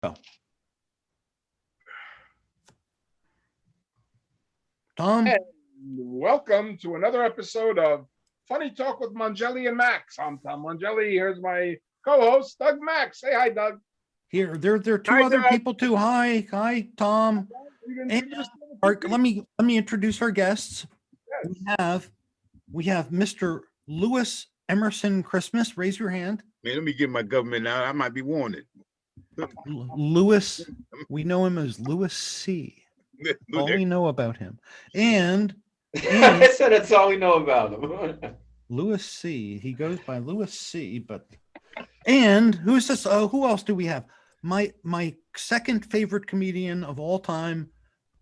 Oh. Tom? And welcome to another episode of Funny Talk with Mangelli and Max. I'm Tom Mangelli. Here's my co-host, Doug Max. Say hi, Doug. There are two Hi, other Doug. people too. Hi, Tom. And let me introduce our guests. Yes. We have Mr. Lewis Emerson Christmas. Raise your hand. Man, let me get my government out. I might be wanted. Lewis, we know him as Lewis C. All we know about him. And I said that's all we know about him. Lewis C. He goes by Lewis C. And who's this? Who else do we have? My second favorite comedian of all time,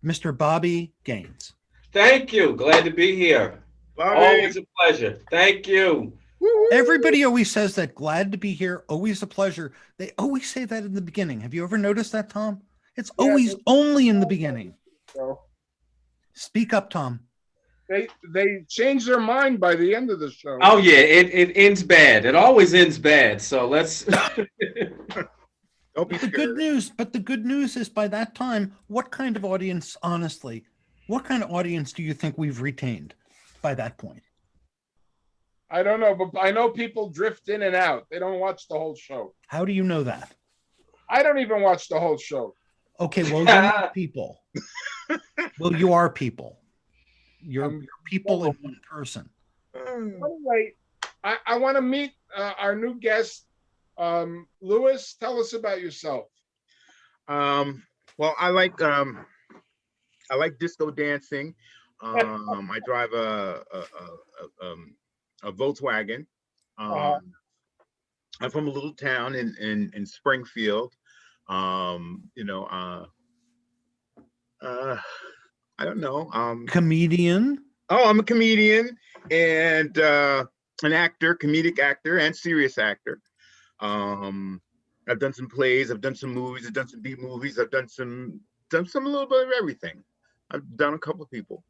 Mr. Bobby Gaines. Thank you. Glad to be here. Bobby. Always a pleasure. Thank you. Everybody always says that. Glad to be here. Always a pleasure. They always say that in the beginning. Have you ever noticed that, Tom? It's always only in the beginning. So Speak up, Tom. they change their mind by the end of the show. Oh yeah, it ends bad. It always ends bad. So let's. Don't be The scared. good news, but the good news is by that time, what kind of audience, honestly, what kind of audience do you think we've retained by that point? I don't know, but I know people drift in and out. They don't watch the whole show. How do you know that? I don't even watch the whole show. Okay, well, you're not people. Well, you are people. You're people in one person. Anyway, I want to meet our new guest. Lewis, tell us about yourself. Well, I like disco dancing. I drive a Volkswagen. I'm from a little town in Springfield. I don't know. Comedian. I'm a comedian and an actor, comedic actor and serious actor. I've done some plays, I've done some movies, I've done some beat movies, I've done some a little bit of everything. I've done a couple of people.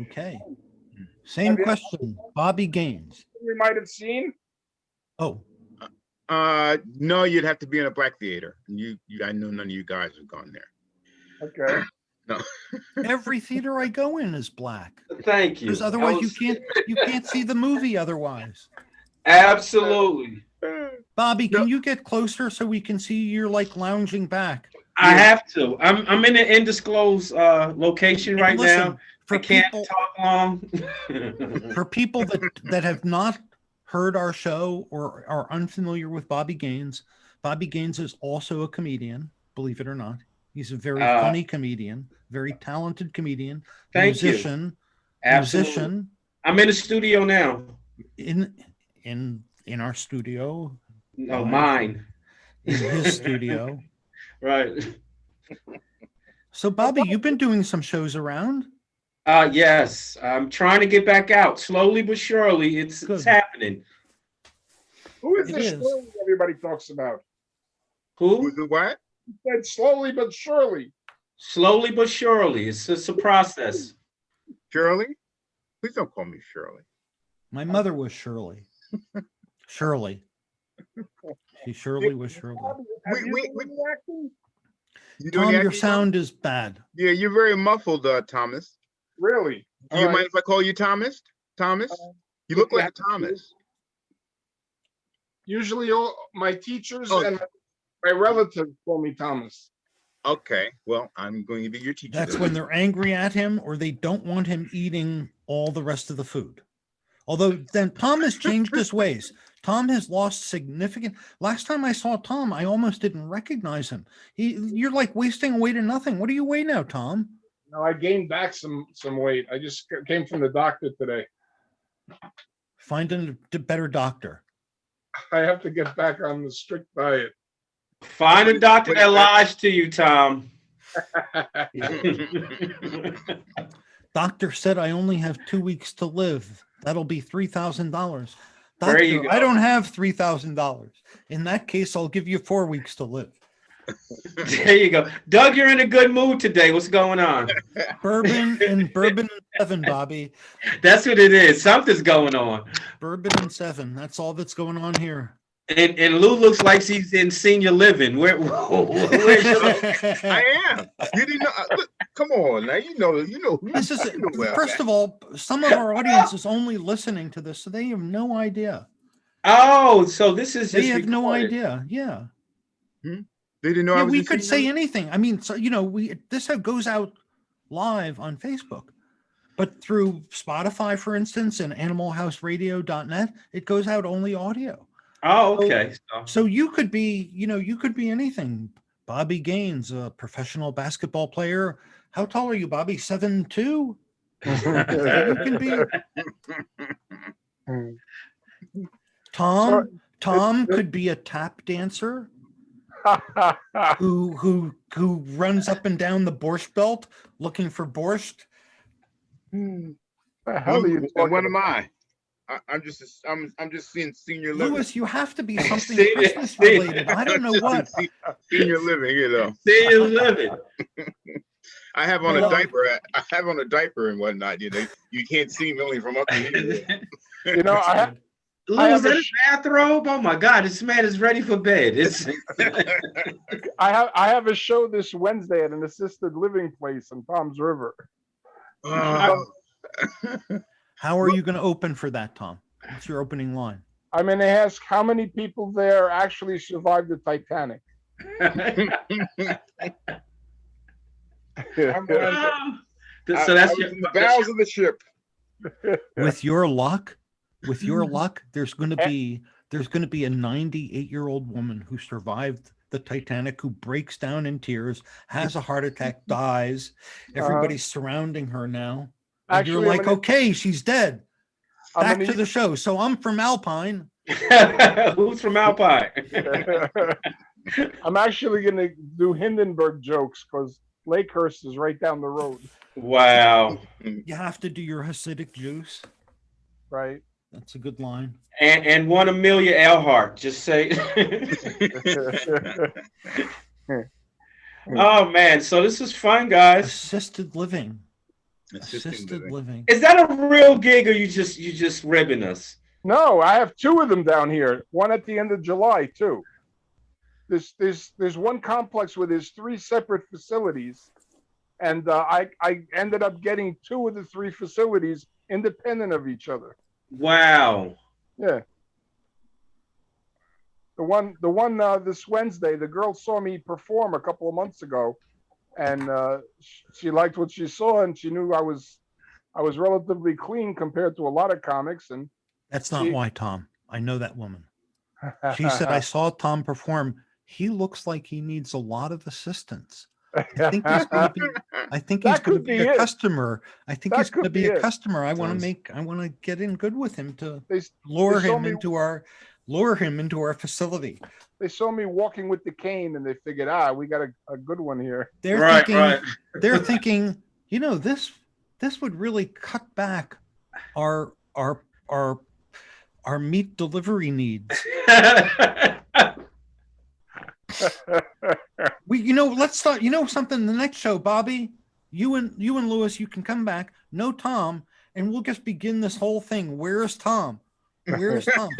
Okay. Same question. Bobby Gaines. We might have seen. Oh, No, you'd have to be in a black theater. I know none of you guys have gone there. Okay. No. every theater I go in is black. Thank you. Because otherwise you can't see the movie otherwise. Absolutely. Bobby, can you get closer so we can see you're like lounging back? I have to. I'm in an undisclosed location And right listen, now. I can't talk long. For people that have not heard our show or are unfamiliar with Bobby Gaines is also a comedian, believe it or not. He's a very funny comedian, very talented comedian, Thank you. musician. I'm in the studio now. In our studio. No, mine. In his studio. Right. So Bobby, you've been doing some shows around. Yes. I'm trying to get back out slowly but surely. It's happening. Who is It this is. Shirley everybody talks about? Who? Who's the what? He said slowly but surely. Slowly but surely. It's a process. Shirley? Please don't call me Shirley. My mother was Shirley. Shirley. She surely was Shirley. Have you been acting? You doing Tom, the your acting? sound is bad. Yeah, you're very muffled, Thomas. Really? Do you mind if I call you Thomas? Thomas? You look like a Thomas. Usually all my teachers Oh. and my relatives call me Thomas. Okay, well, I'm going to be your teacher. That's then. when they're angry at him or they don't want him eating all the rest of the food. Although then Tom has changed his ways. Tom has lost significant. Last time I saw Tom, I almost didn't recognize him. You're like wasting away to nothing. What do you weigh now, Tom? No, I gained back some weight. I just came from the doctor today. Find a better doctor. I have to get back on the strict diet. Find a doctor that lies to you, Tom. Doctor said I only have 2 weeks to live. That'll be $3,000. There you Doctor, go. I don't have $3,000. In that case, I'll give you 4 weeks to live. There you go. Doug, you're in a good mood today. What's going on? Bourbon and 7, Bobby. That's what it is. Something's going on. Bourbon and 7. That's all that's going on here. And Lou looks like she's in senior living. Where's your I am. You didn't know. Look, come on now. You know. This is you know where I'm first at. of all, some of our audience is only listening to this, so they have no idea. Oh, so this is They just have no recorded. idea. Yeah. They didn't know. I Yeah, was we in could senior say living? anything. I mean, so this goes out live on Facebook, but through Spotify, for instance, and animalhouseradio.net, it goes out only audio. Oh, okay. So you could be, you could be anything. Bobby Gaines, a professional basketball player. How tall are you, Bobby? 7'2"? You can be. Tom could be a tap dancer who runs up and down the borscht belt looking for borscht. The hell are you And talking what am I? I'm just seeing senior living. Lewis, you have to be something See, Christmas see. related. I don't know Just what. senior living, Senior living. I have on Well, a diaper. I have on a diaper and whatnot. You can't see me only from up here. Lou, is that a bathrobe? Oh my God, this man is ready for bed. I have a show this Wednesday at an assisted living place in Palms River. How are you going to open for that, Tom? What's your opening line? I'm going to ask how many people there actually survived the Titanic. So that's in the bowels of the ship. With your luck, there's going to be a 98-year-old woman who survived the Titanic, who breaks down in tears, has a heart attack, dies. Everybody's surrounding her now. And you're like, okay, she's dead. Back to the show. So I'm from Alpine. Who's from Alpine? I'm actually going to do Hindenburg jokes because Lakehurst is right down the road. Wow. You have to do your Hasidic juice. Right. That's a good line. And one Amelia Earhart. Just say. Oh man, so this is fun, guys. Assisted living. Assisted living. Is that a real gig, or you just ribbing us? No, I have two of them down here. One at the end of July too. There's one complex where there's three separate facilities, and I ended up getting two of the three facilities independent of each other. Wow. Yeah. The one this Wednesday, the girl saw me perform a couple of months ago, and she liked what she saw, and she knew I was relatively clean compared to a lot of comics. And that's not why, Tom. I know that woman. She said, I saw Tom perform. He looks like he needs a lot of assistance. I think he's going to be a customer. I think he's going to be a customer. I want to get in good with him to lure him into our facility. They saw me walking with the cane and they figured, we got a good one here. They're thinking, this would really cut back our meat delivery needs. Let's start. Something, the next show, Bobby, you and Lewis, you can come back. No Tom, and we'll just begin this whole thing. Where is Tom? Where is Tom?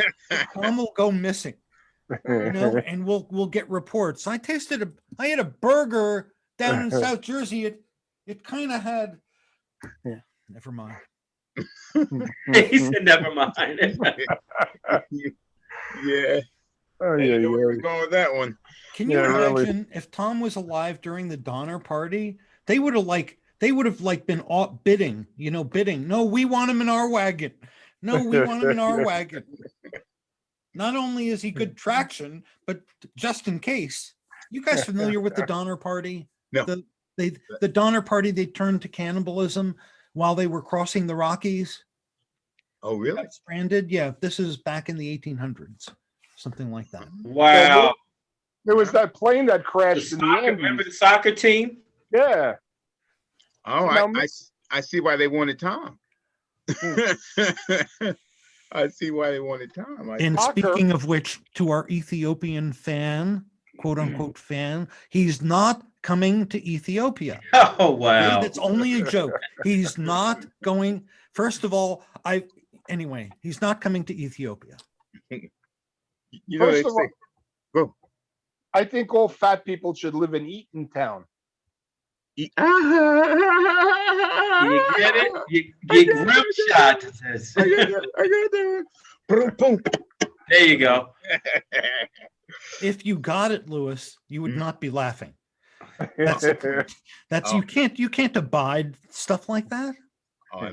Tom will go missing. And we'll get reports. I had a burger down in South Jersey. It kind of had. Never mind. He said, "Never mind." Yeah. Oh yeah, where we're going with that one. Can you imagine if Tom was alive during the Donner Party? They would have been bidding. No, we want him in our wagon. No, we want him in our wagon. Not only is he good traction, but just in case. You guys familiar with the Donner Party? No. The Donner Party, they turned to cannibalism while they were crossing the Rockies. Oh, really? Stranded. Yeah, this is back in the 1800s, something like that. Wow. There was that plane that crashed in the Andes. Remember the soccer team? Yeah. Oh, I see why they wanted Tom. I see why they wanted Tom. And speaking of which, to our Ethiopian fan, quote unquote fan, he's not coming to Ethiopia. Oh, wow. That's only a joke. He's not going. First of all, he's not coming to Ethiopia. You know, First they of say, all, go. I think all fat people should live in Eaton Town. You get it? You get rim shot. I got that. I got that. Boom, boom. There you go. If you got it, Lewis, you would Mhm. not be laughing. That's the point. That's Oh. you can't abide stuff like that. Oh,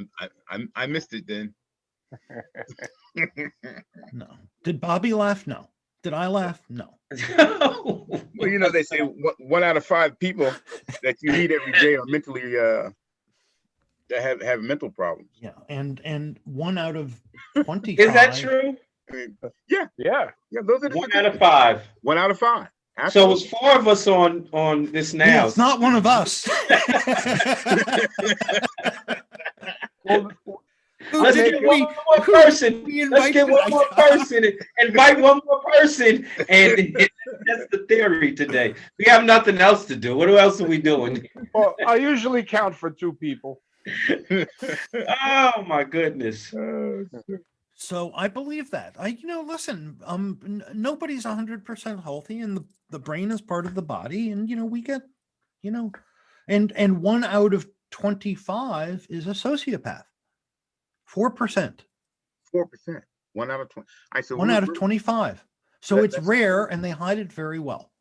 I missed it then. No. Did Bobby laugh? No. Did I laugh? No. Well, you know, they say 1 out of 5 people that you meet every day are mentally that have mental problems. Yeah. And 1 out of 25. Is that true? I mean, Yeah. those are the 1 out of 5. 1 out of 5. So Absolutely. it's 4 of us on this now. Yeah, it's not one of us. Well, Let's make get it- one more person. we Let's get invited? one more person. Invite one more person. And that's the theory today. We have nothing else to do. What else are we doing? well, I usually count for 2 people. Oh my goodness. So I believe that. Listen, nobody's 100% healthy, and the brain is part of the body, and we get, and 1 out of 25 is a sociopath. 4%. 4%. 1 out of 20. I said 1 out of 25. So it's that's- rare, and they hide it very well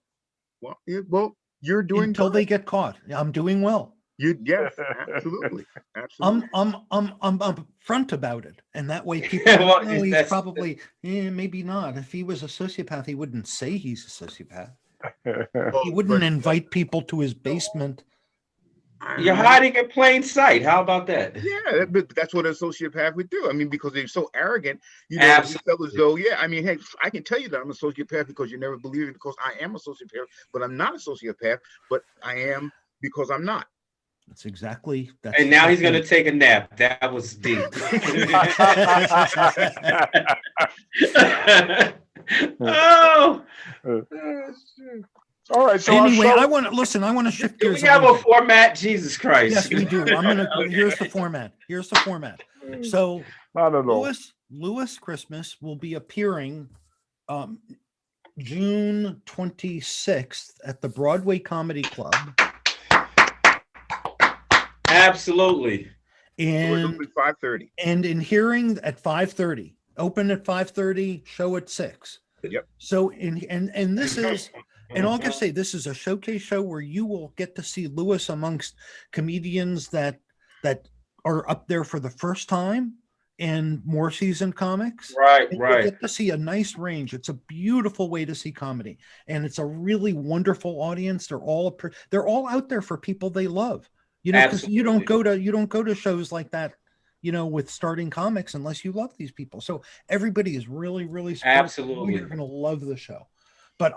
Well, you're doing until good. they get caught. I'm doing well. Yes, absolutely. Absolutely. I'm upfront about it, and that way people Well, know he's that's- probably maybe not. If he was a sociopath, he wouldn't say he's a sociopath. He wouldn't invite people to his basement. You're hiding in plain sight. How about that? Yeah, but that's what a sociopath would do. I mean, because they're so arrogant, you know, Absolutely. you feel as though, yeah, I mean, hey, I can tell you that I'm a sociopath because you never believe it because I am a sociopath, but I'm not a sociopath, but I am because I'm not. That's exactly. That's And now he's that's gonna it. take a nap. That was deep. Oh, All right. So our Anyway, show- I want to listen. I want to shift do we gears. have little a bit. format? Jesus Christ. Yes, we do. I'm gonna. Okay. Here's the format. So not at all. Lewis Christmas will be appearing June 26th at the Broadway Comedy Club. Absolutely. Doors And open 5:30. in hearing at 5:30, open at 5:30, show at 6. Yep. So and this is, and I'll just say this is a showcase show where you will get to see Lewis amongst comedians that are up there for the first time and more seasoned comics. Right, And you'll right. get to see a nice range. It's a beautiful way to see comedy, and it's a really wonderful audience. They're all out there for people they love. Because you don't go to shows like that, with starting comics unless you love these people. So everybody is really, really supportive. Absolutely. You're going to love the show. But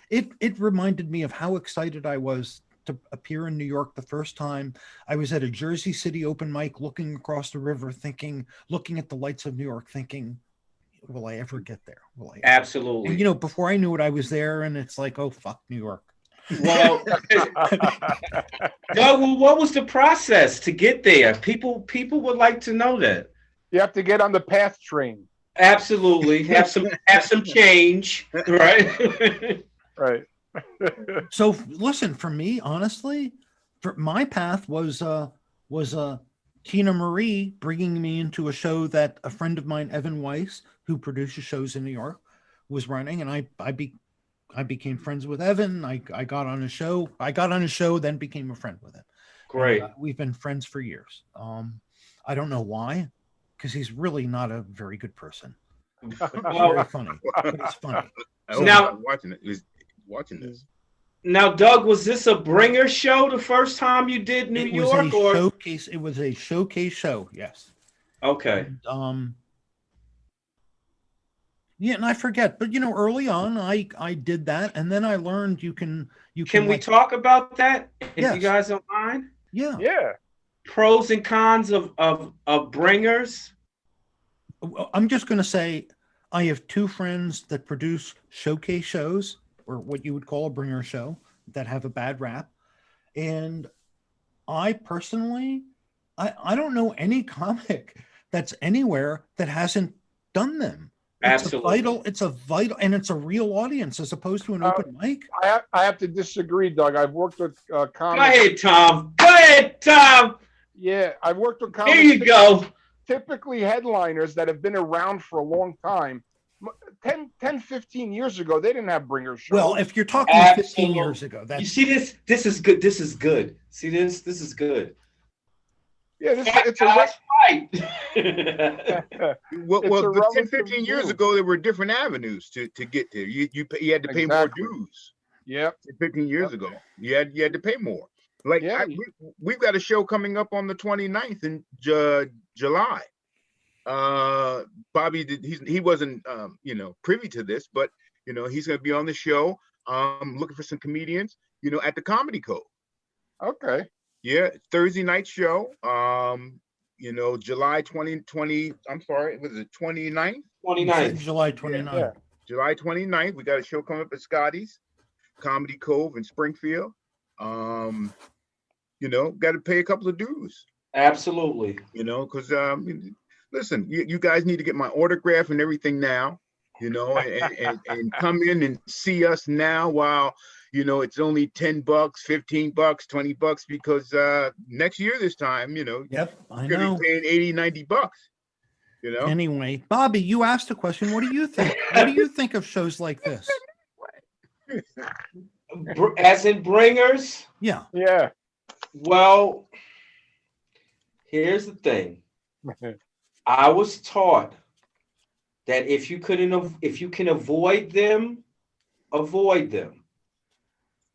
it reminded me of how excited I was to appear in New York the first time. I was at a Jersey City open mic, looking across the river, looking at the lights of New York, thinking, will I ever get there? Will I? Absolutely. And before I knew it, I was there, and it's like, oh fuck, New York. Well, Doug, what was the process to get there? People would like to know that. You have to get on the PATH train. Absolutely. Have some change, right? Right. So listen, for me, honestly, for my path was Tina Marie bringing me into a show that a friend of mine, Evan Weiss, who produces shows in New York, was running, and I became friends with Evan. I got on a show. Then became a friend with him. Great. And, we've been friends for years. I don't know why, because he's really not a very good person. Very funny, but it's funny. I hope Now- he's watching it. He's watching this. Now, Doug, was this a bringer show the first time you did New It York? was a showcase. It was a showcase show. Yes. Okay. And, yeah, and I forget, but early on, I did that, and then I learned you can Can we like, talk about that? If Yes. you guys don't mind. Yeah. Yeah. Pros and cons of bringers. I'm just going to say I have 2 friends that produce showcase shows, or what you would call a bringer show, that have a bad rap. And I personally, I don't know any comic that's anywhere that hasn't done them. Absolutely. It's a vital, and it's a real audience as opposed to an Uh, open mic. I have to disagree, Doug. I've worked with Go comics. ahead, Tom. Go ahead, Tom. Yeah, I've worked with Here comics. you go. Typically headliners that have been around for a long time. 10, 15 years ago, they didn't have bringer shows. Well, if you're talking 15 Absolutely. years ago, You that's see this? This is good. This is good. See this? This is good. yeah, it's a That's right. Well, It's well a but 10, relative 15 years view. ago, there were different avenues to get there. You had to pay Exactly. more dues. Yep. 15 years ago, you had to pay more. Like Yeah. we've got a show coming up on the 29th in July. Bobby he wasn't privy to this, but he's going to be on the show. Looking for some comedians, at the Comedy Cove. Okay. Yeah, Thursday night show. July 2020. I'm sorry, was it 29th? you said 29th. July 29th. Yeah. July 29th. We got a show coming up at Scotty's Comedy Cove in Springfield. Got to pay a couple of dues. Absolutely. Because listen, you guys need to get my autograph and everything now. And come in and see us now while it's only $10, $15, $20, because next year this time, Yep, I you're gonna know. be paying $80, $90. Anyway, Bobby, you asked a question. What do you think? What do you think of shows like this? As in bringers. Yeah. Yeah. Well, here's the thing. I was taught that if you can avoid them, avoid them.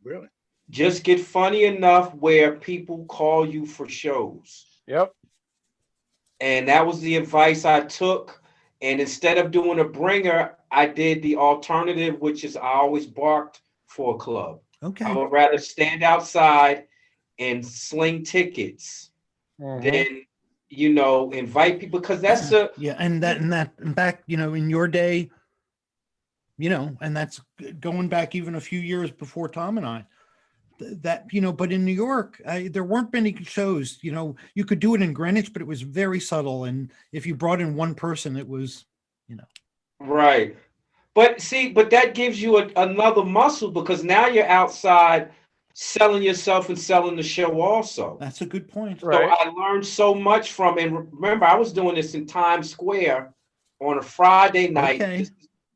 Really? Just get funny enough where people call you for shows. Yep. And that was the advice I took. And instead of doing a bringer, I did the alternative, which is I always barked for a club. Okay. I would rather stand outside and sling tickets Mhm. than invite people, because that's and back, in your day, and that's going back even a few years before Tom and I, but in New York, there weren't many shows. You could do it in Greenwich, but it was very subtle. And if you brought in one person, it was, right. But that gives you another muscle, because now you're outside selling yourself and selling the show also. That's a good point. So Right. I learned so much from, and remember, I was doing this in Times Square on a Friday night. Okay.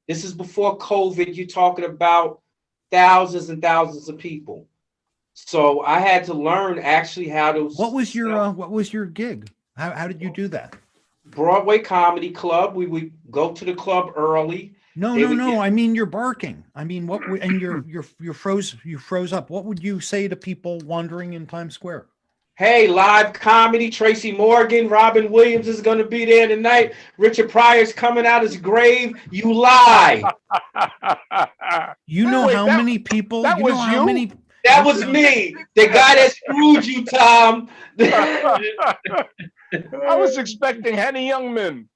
This is before COVID. You're talking about thousands and thousands of people. So I had to learn actually how to. What was your gig? How did you do that? Broadway Comedy Club. We would go to the club early. No. I mean, you're barking. I mean, and you froze up. What would you say to people wandering in Times Square? Hey, live comedy. Tracy Morgan, Robin Williams is going to be there tonight. Richard Pryor's coming out his grave. You lie. You know Wait, how many people? that You know was how you? many? That was me, the guy that screwed you, Tom. I was expecting Henny Youngman.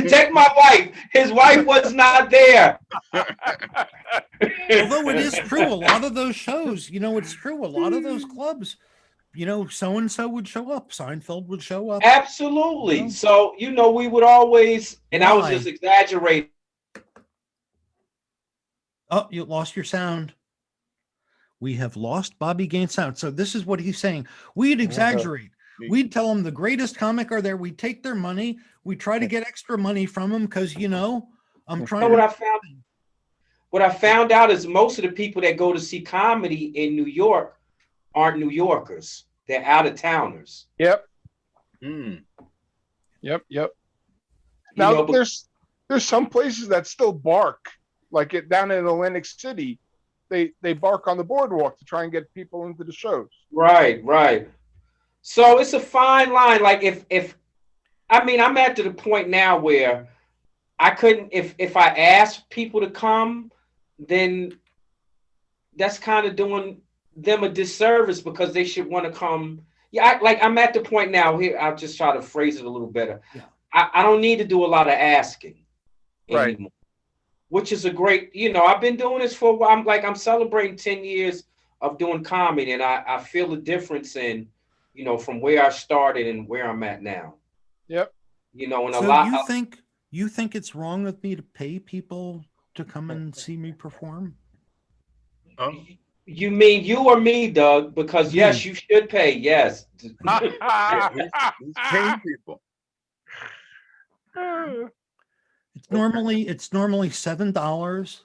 Check my wife. His wife was not there. Although it is true, a lot of those shows, it's true. A lot of those clubs, so and so would show up. Seinfeld would show up. Absolutely. So we would always, and I was Why? just exaggerating. Oh, you lost your sound. We have lost Bobby Gaines' sound. So this is what he's saying. We'd exaggerate. We'd tell them the greatest comic are there. We'd take their money. We try to get extra money from them because, I'm trying to. What I found out is most of the people that go to see comedy in New York aren't New Yorkers. They're out of towners. Yep. Mm. Yep. Now there's some places that still bark, like down in Atlantic City. They bark on the boardwalk to try and get people into the shows. Right. So it's a fine line. Like if I'm at to the point now where I couldn't, if I asked people to come, then that's kind of doing them a disservice, because they should want to come. Yeah, I'm at the point now here. I'll just try to phrase it a little better. Yeah. I don't need to do a lot of asking Right. anymore, which is a great, I've been doing this for a while. I'm celebrating 10 years of doing comedy, and I feel the difference in, from where I started and where I'm at now. Yep. And So you think You think it's wrong of me to pay people to come and see me perform? Oh, You mean you or me, Doug? Because yes, Me. you should pay. Yes. yeah, he's paying people. It's normally $7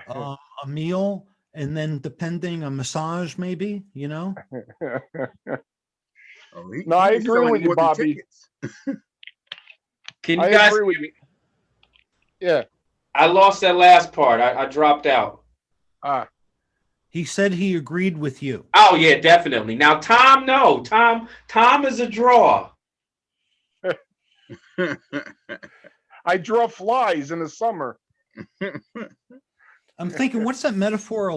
a meal, and then depending a massage, maybe, you know. Oh, No, I he's agree selling with you, more than Bobby. tickets. Can I you guys? agree with you. Yeah. I lost that last part. I dropped out. He said he agreed with you. Oh yeah, definitely. Now Tom, no, Tom is a draw. I draw flies in the summer. I'm thinking, what's that metaphor?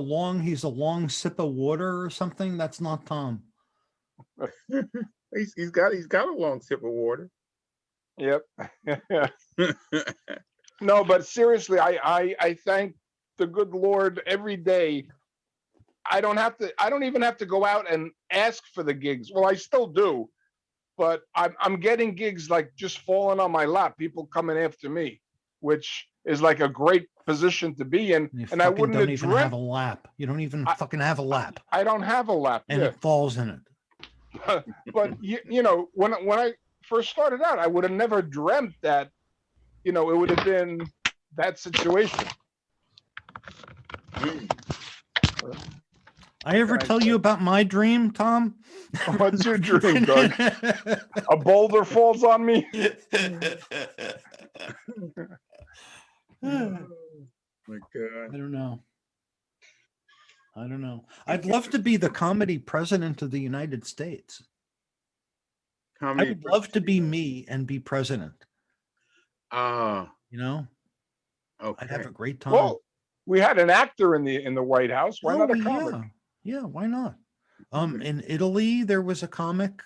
He's a long sip of water or something. That's not Tom. he's got a long sip of water. Yep. No, but seriously, I thank the good Lord every day. I don't even have to go out and ask for the gigs. Well, I still do, but I'm getting gigs like just falling on my lap, people coming after me, which is like a great position to be in. You And I fucking wouldn't don't have even have dreamt. a lap. You don't even fucking have a lap, I don't have a lap. and Yeah. it falls in it. But you know, when I first started out, I would have never dreamt that, you know, it would have been that situation. I ever can I tell say? you about my dream, Tom? What's your dream, Doug? A boulder falls on me. My God. I don't know. I'd love to be the comedy president of the United States. I would love to be me and be president. Ah, You know, okay. I'd have a great time. Well, we had an actor in the White House. Why not a yeah, comic? yeah. Why not? In Italy, there was a comic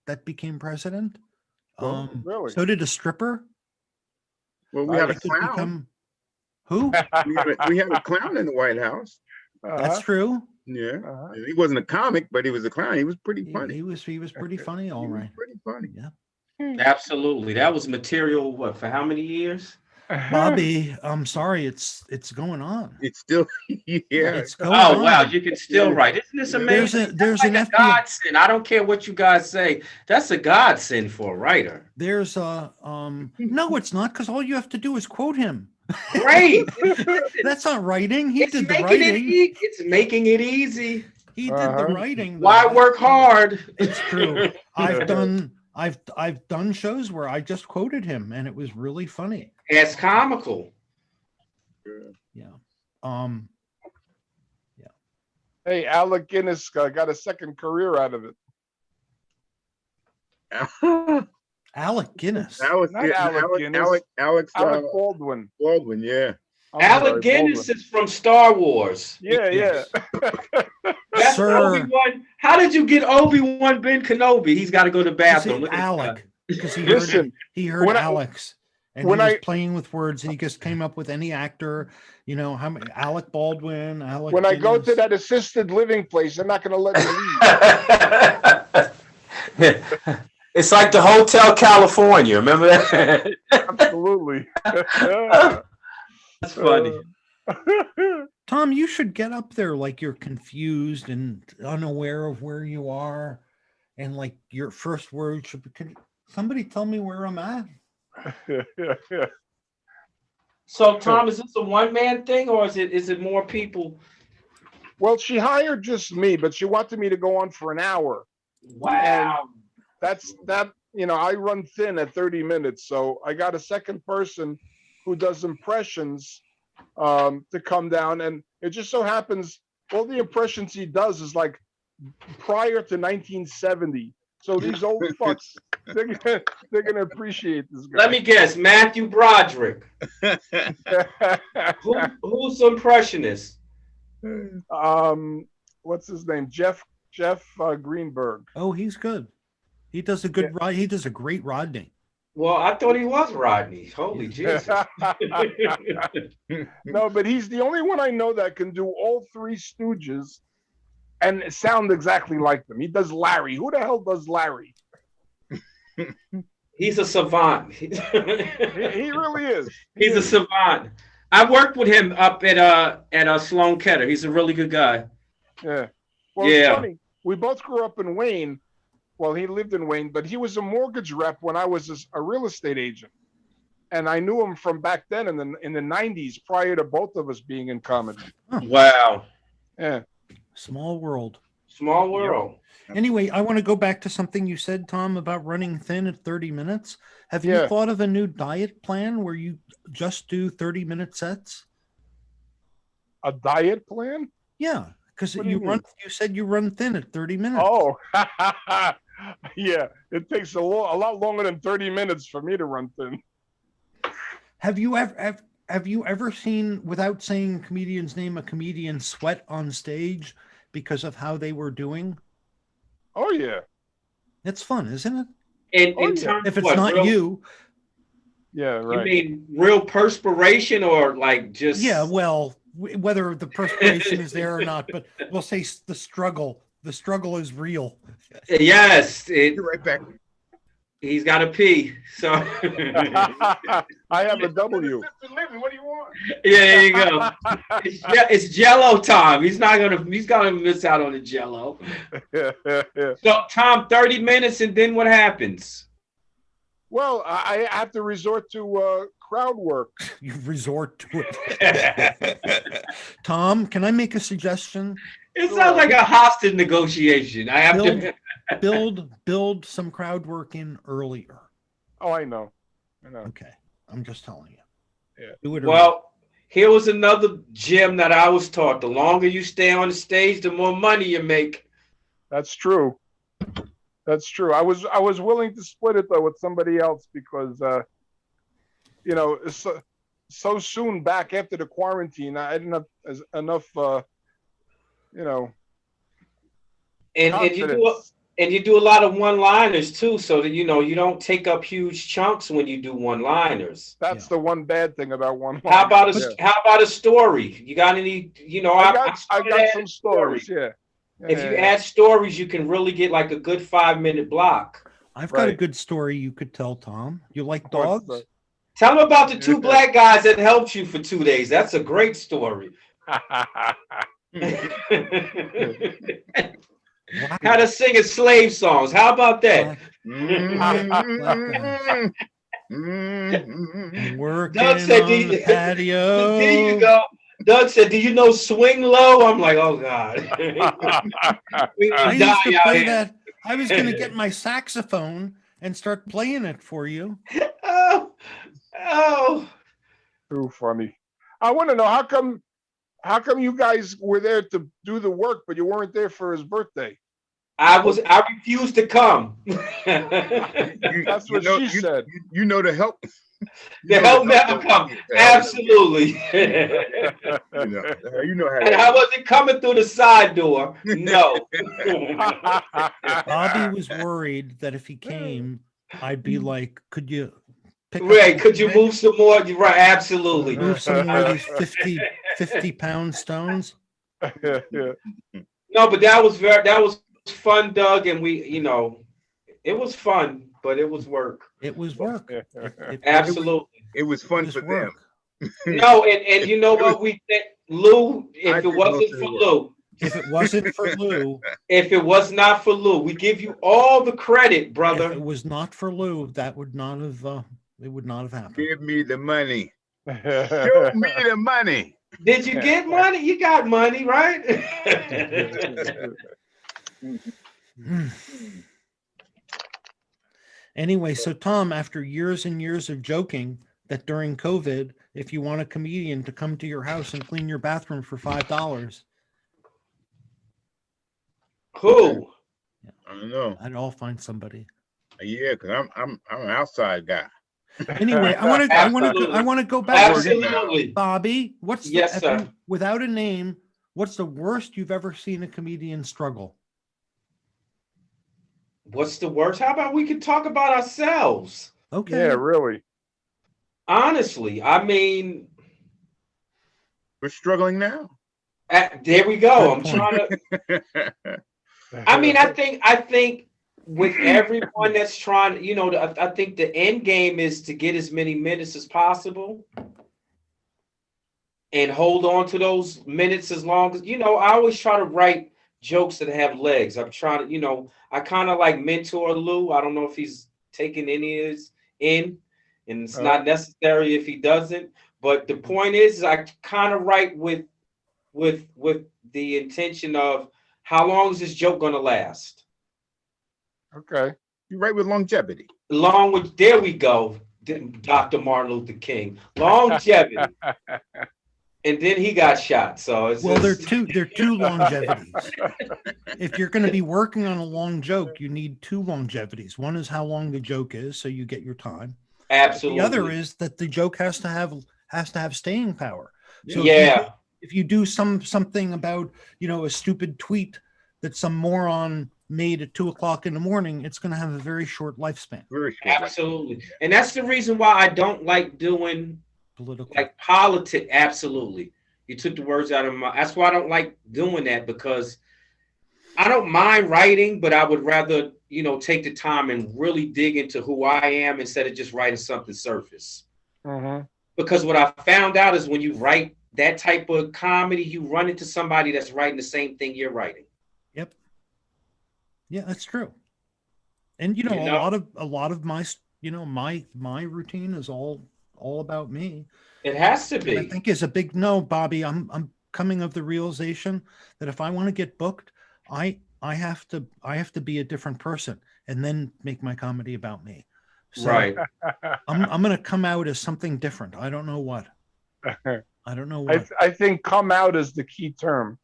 that became president. Really? So did a stripper. Well, we had a They could clown. become who? We had a clown in the White House. That's true. Yeah, he wasn't a comic, but he was a clown. He was pretty He funny. was pretty funny. All right. Pretty funny. Yeah. Absolutely. That was material, what, for how many years? Bobby, I'm sorry, it's going on. It's still, yeah. It's going Oh on. wow, you can still write. Isn't this amazing? There's That's an like a FBI. godsend. I don't care what you guys say. That's a godsend for a writer. There's a no, it's not, because all you have to do is quote him. Great. That's not writing. He It's did the making writing. it's making it easy. He did the writing. though. Why work hard? It's true. I've done shows where I just quoted him, and it was really funny. It's comical. Yeah. Yeah. Hey, Alec Guinness got a second career out of it. Alec Guinness. Alex Baldwin. Baldwin, yeah. Alec Guinness is from Star Wars. Yeah. That's Sir. Obi-Wan. How did you get Obi-Wan Ben Kenobi? He's got to go to the bathroom. Look at this Alec, guy. because Listen, he heard when I- Alex, and when he was I- playing with words, and he just came up with any actor, you know, how many Alec Baldwin, Alec. When I go to Guinness. that assisted living place, they're not going to let me leave. It's like the Hotel California. Remember that? Absolutely. That's funny. Tom, you should get up there like you're confused and unaware of where you are, and like your first word should be, "Could somebody tell me where I'm at?" So, Tom, is this a one-man thing, or is it more people? Well, she hired just me, but she wanted me to go on for an hour. Wow. That, you know, I run thin at 30 minutes. So I got a second person who does impressions to come down. And it just so happens all the impressions he does is like prior to 1970. So these old fucks, they're gonna appreciate this guy. Let me guess, Matthew Broderick. Who's the impressionist? What's his name? Jeff Greenberg. Oh, he's good. He does a good rod. He does a great Rodney. Well, I thought he was Rodney. Holy Jesus. No, but he's the only one I know that can do all three Stooges and sound exactly like them. He does Larry. Who the hell does Larry? He's a savant. He really is. He He's a is. savant. I worked with him up at Sloan Ketter. He's a really good guy. Yeah. Well, Yeah. it's funny. We both grew up in Wayne. Well, he lived in Wayne, but he was a mortgage rep when I was a real estate agent, and I knew him from back then in the '90s, prior to both of us being in comedy. Wow. Yeah. Small world. Small world. Anyway, I want to go back to something you said, Tom, about running thin at 30 minutes. Have you Yeah. thought of a new diet plan where you just do 30-minute sets? A diet plan? Yeah, because What do you you mean? said you run thin at 30 minutes. Oh, yeah. It takes a lot longer than 30 minutes for me to run thin. Have you ever seen, without saying a comedian's name, a comedian sweat on stage because of how they were doing? Oh, yeah. It's fun, isn't it? In Oh, yeah. terms If of it's what, not real, you, Yeah, you right. mean real perspiration or like just? yeah, well, whether the perspiration is there or not, but we'll say the struggle. The struggle is real. Yes, Be right back. he's got to pee. So I have a W. What do you want? yeah, there you go. It's Jello time. He's gonna miss out on the Jello. So Tom, 30 minutes, and then what happens? Well, I have to resort to crowd work. You resort to it. Tom, can I make a suggestion? It sounds like a hostage negotiation. I have to Build some crowd work in earlier. Oh, I know. Okay, I'm just telling you. Yeah. Do it early. Well, here was another gem that I was taught. The longer you stay on the stage, the more money you make. That's true. That's true. I was willing to split it though with somebody else because so soon back after the quarantine, I didn't have enough And you do a lot of one-liners too, so that you don't take up huge chunks when you do one-liners. That's the one bad thing about one. How about a story? You got any? I got some stories. Yeah. If you add stories, you can really get like a good 5-minute block. I've got a good story you could tell, Tom. You like dogs? Tell them about the 2 black guys that helped you for 2 days. That's a great story. How to sing slave songs. How about that? Working Doug said, on the patio. There you go. Doug said, "Do you know Swing Low?" I'm like, "Oh God." I used to play that. I was going to get my saxophone and start playing it for you. Oh. Too funny. I want to know how come you guys were there to do the work, but you weren't there for his birthday? I refused to come. That's what she said. You know the help. The help never come. Absolutely. You know how. And I wasn't coming through the side door. No. Bobby was worried that if he came, I'd be like, "Could you pick up Right? Could you move some more?" Right. Absolutely. move some more of these 50-pound stones?" Yeah. No, but that was fun, Doug, and it was fun, but it was work. It was work. Absolutely. It was fun for them. No, and you know what we said, Lou? If it wasn't for Lou, if it wasn't for Lou, if it was not for Lou, we give you all the credit, brother. if it was not for Lou, that would not have. It would not have happened. Give me the money. Show me the money. Did you get money? You got money, right? Anyway, so Tom, after years and years of joking that during COVID, if you want a comedian to come to your house and clean your bathroom for $5, Who? I don't know. I'll find somebody. Yeah, because I'm an outside guy. Anyway, I want to go back. Absolutely. Bobby, Yes, sir. Without a name, what's the worst you've ever seen a comedian struggle? What's the worst? How about we could talk about ourselves? Okay. Yeah, really. Honestly, I mean, We're struggling now. there we go. I'm Good trying to. I mean, I think with everyone that's trying, I think the end game is to get as many minutes as possible and hold on to those minutes as long as, I always try to write jokes that have legs. I'm trying to, I kind of like mentor Lou. I don't know if he's taking any of his in, and it's not necessary if he doesn't. But the point is I kind of write with the intention of how long is this joke gonna last? Okay. You write with longevity. Long with there we go, Dr. Martin Luther King. Longevity. And then he got shot. So it's Well, they're two longevities. If you're going to be working on a long joke, you need two longevities. One is how long the joke is, so you get your time. absolutely. The other is that the joke has to have staying power. So Yeah. if you do something about, a stupid tweet that some moron made at 2:00 in the morning, it's going to have a very short lifespan. Very short. Absolutely. And that's the reason why I don't like doing Political. like politics. Absolutely. You took the words out of my, that's why I don't like doing that, because I don't mind writing, but I would rather, take the time and really dig into who I am instead of just writing something surface. Because what I found out is when you write that type of comedy, you run into somebody that's writing the same thing you're writing. Yep. Yeah, that's true. And a lot of my my routine is all about me. It has to And be. I think is a big no, Bobby. I'm coming of the realization that if I want to get booked, I have to be a different person and then make my comedy about me. So Right. I'm going to come out as something different. I don't know what. I don't know what. I think "come out" is the key term.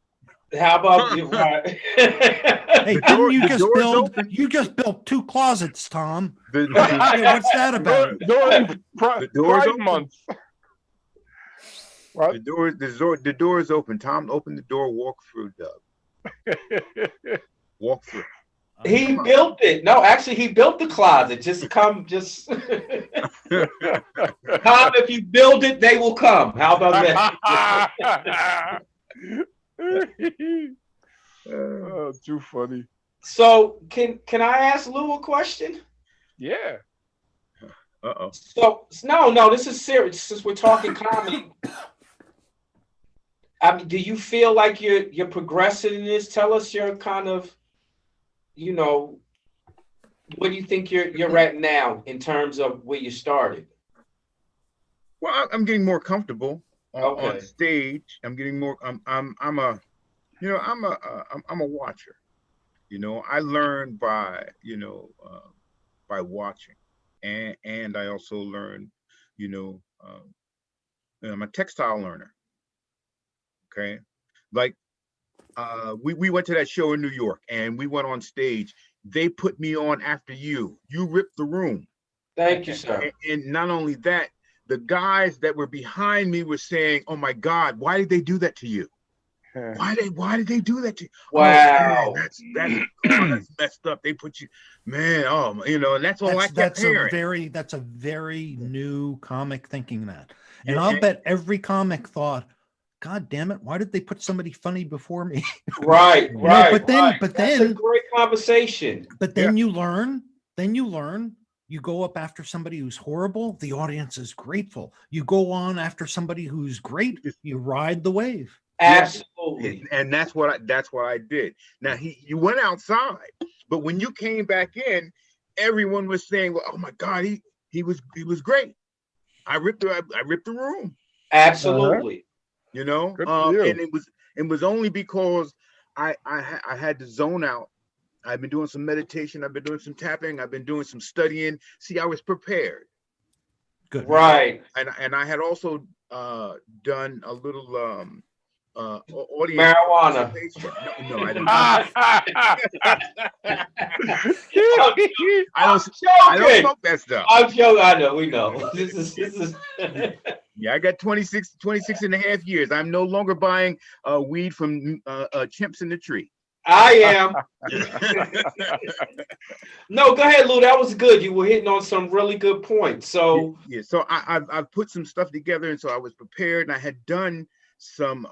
How about you? Right. Hey, door- didn't you the just door's build? open. You just built 2 closets, Tom. The Hey, what's that about? During The door's Pride open. Month. What? the door is open. Tom, open the door. Walk through, Doug. Walk through. He built it. No, actually, he built the closet. Just come. Just come. If you build it, they will come. How about that? Oh, too funny. So, can I ask Lou a question? Yeah. Uh-oh. So, no, this is serious. Since we're talking comedy, I mean, do you feel like you're progressing in this? Tell us your kind of, what do you think you're at now in terms of where you started? Well, I'm getting more comfortable Okay. on stage. I'm getting more. I'm a watcher. I learn by by watching, and I also learn. I'm a textile learner. Okay, like we went to that show in New York, and we went on stage. They put me on after you. You ripped the room. Thank you, sir. And not only that, the guys that were behind me were saying, "Oh my God, why did they do that to you? Why did they do that to you? Wow. Oh, man, that's messed up. They put you, man. Oh, and that's all I kept hearing." That's a very new comic thinking that. And Yeah, I'll bet every comic thought, God damn it, why did they put somebody funny before me? Right. But then That's a great conversation. But then you learn, you go up after somebody who's horrible, the audience is grateful. You go on after somebody who's great, you ride the wave. Absolutely. And that's what I did. Now you went outside, but when you came back in, everyone was saying, "Well, oh my God, he was great. I ripped the room." Absolutely. Good for you. And it was only because I had to zone out. I've been doing some meditation. I've been doing some tapping. I've been doing some studying. See, I was prepared. Good. Right. And I had also done a little audience Marijuana. No, I didn't. I don't smoke that stuff. I'm joking. I know. We know. This is. Yeah, I got 26 and a half years. I'm no longer buying weed from chimps in the tree. I am. No, go ahead, Lou. That was good. You were hitting on some really good points. So yeah. So I've put some stuff together, and so I was prepared, and I had done some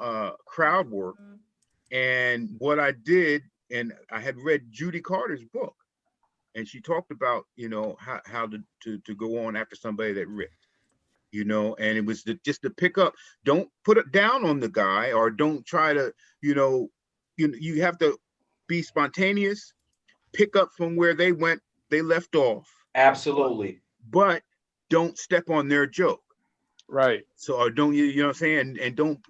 crowd work. And what I did, and I had read Judy Carter's book, and she talked about, how to go on after somebody that ripped, and it was just to pick up. Don't put it down on the guy, or don't try to, you have to be spontaneous, pick up from where they left off. Absolutely. But don't step on their joke. Right. So, or don't you know what I'm saying? And don't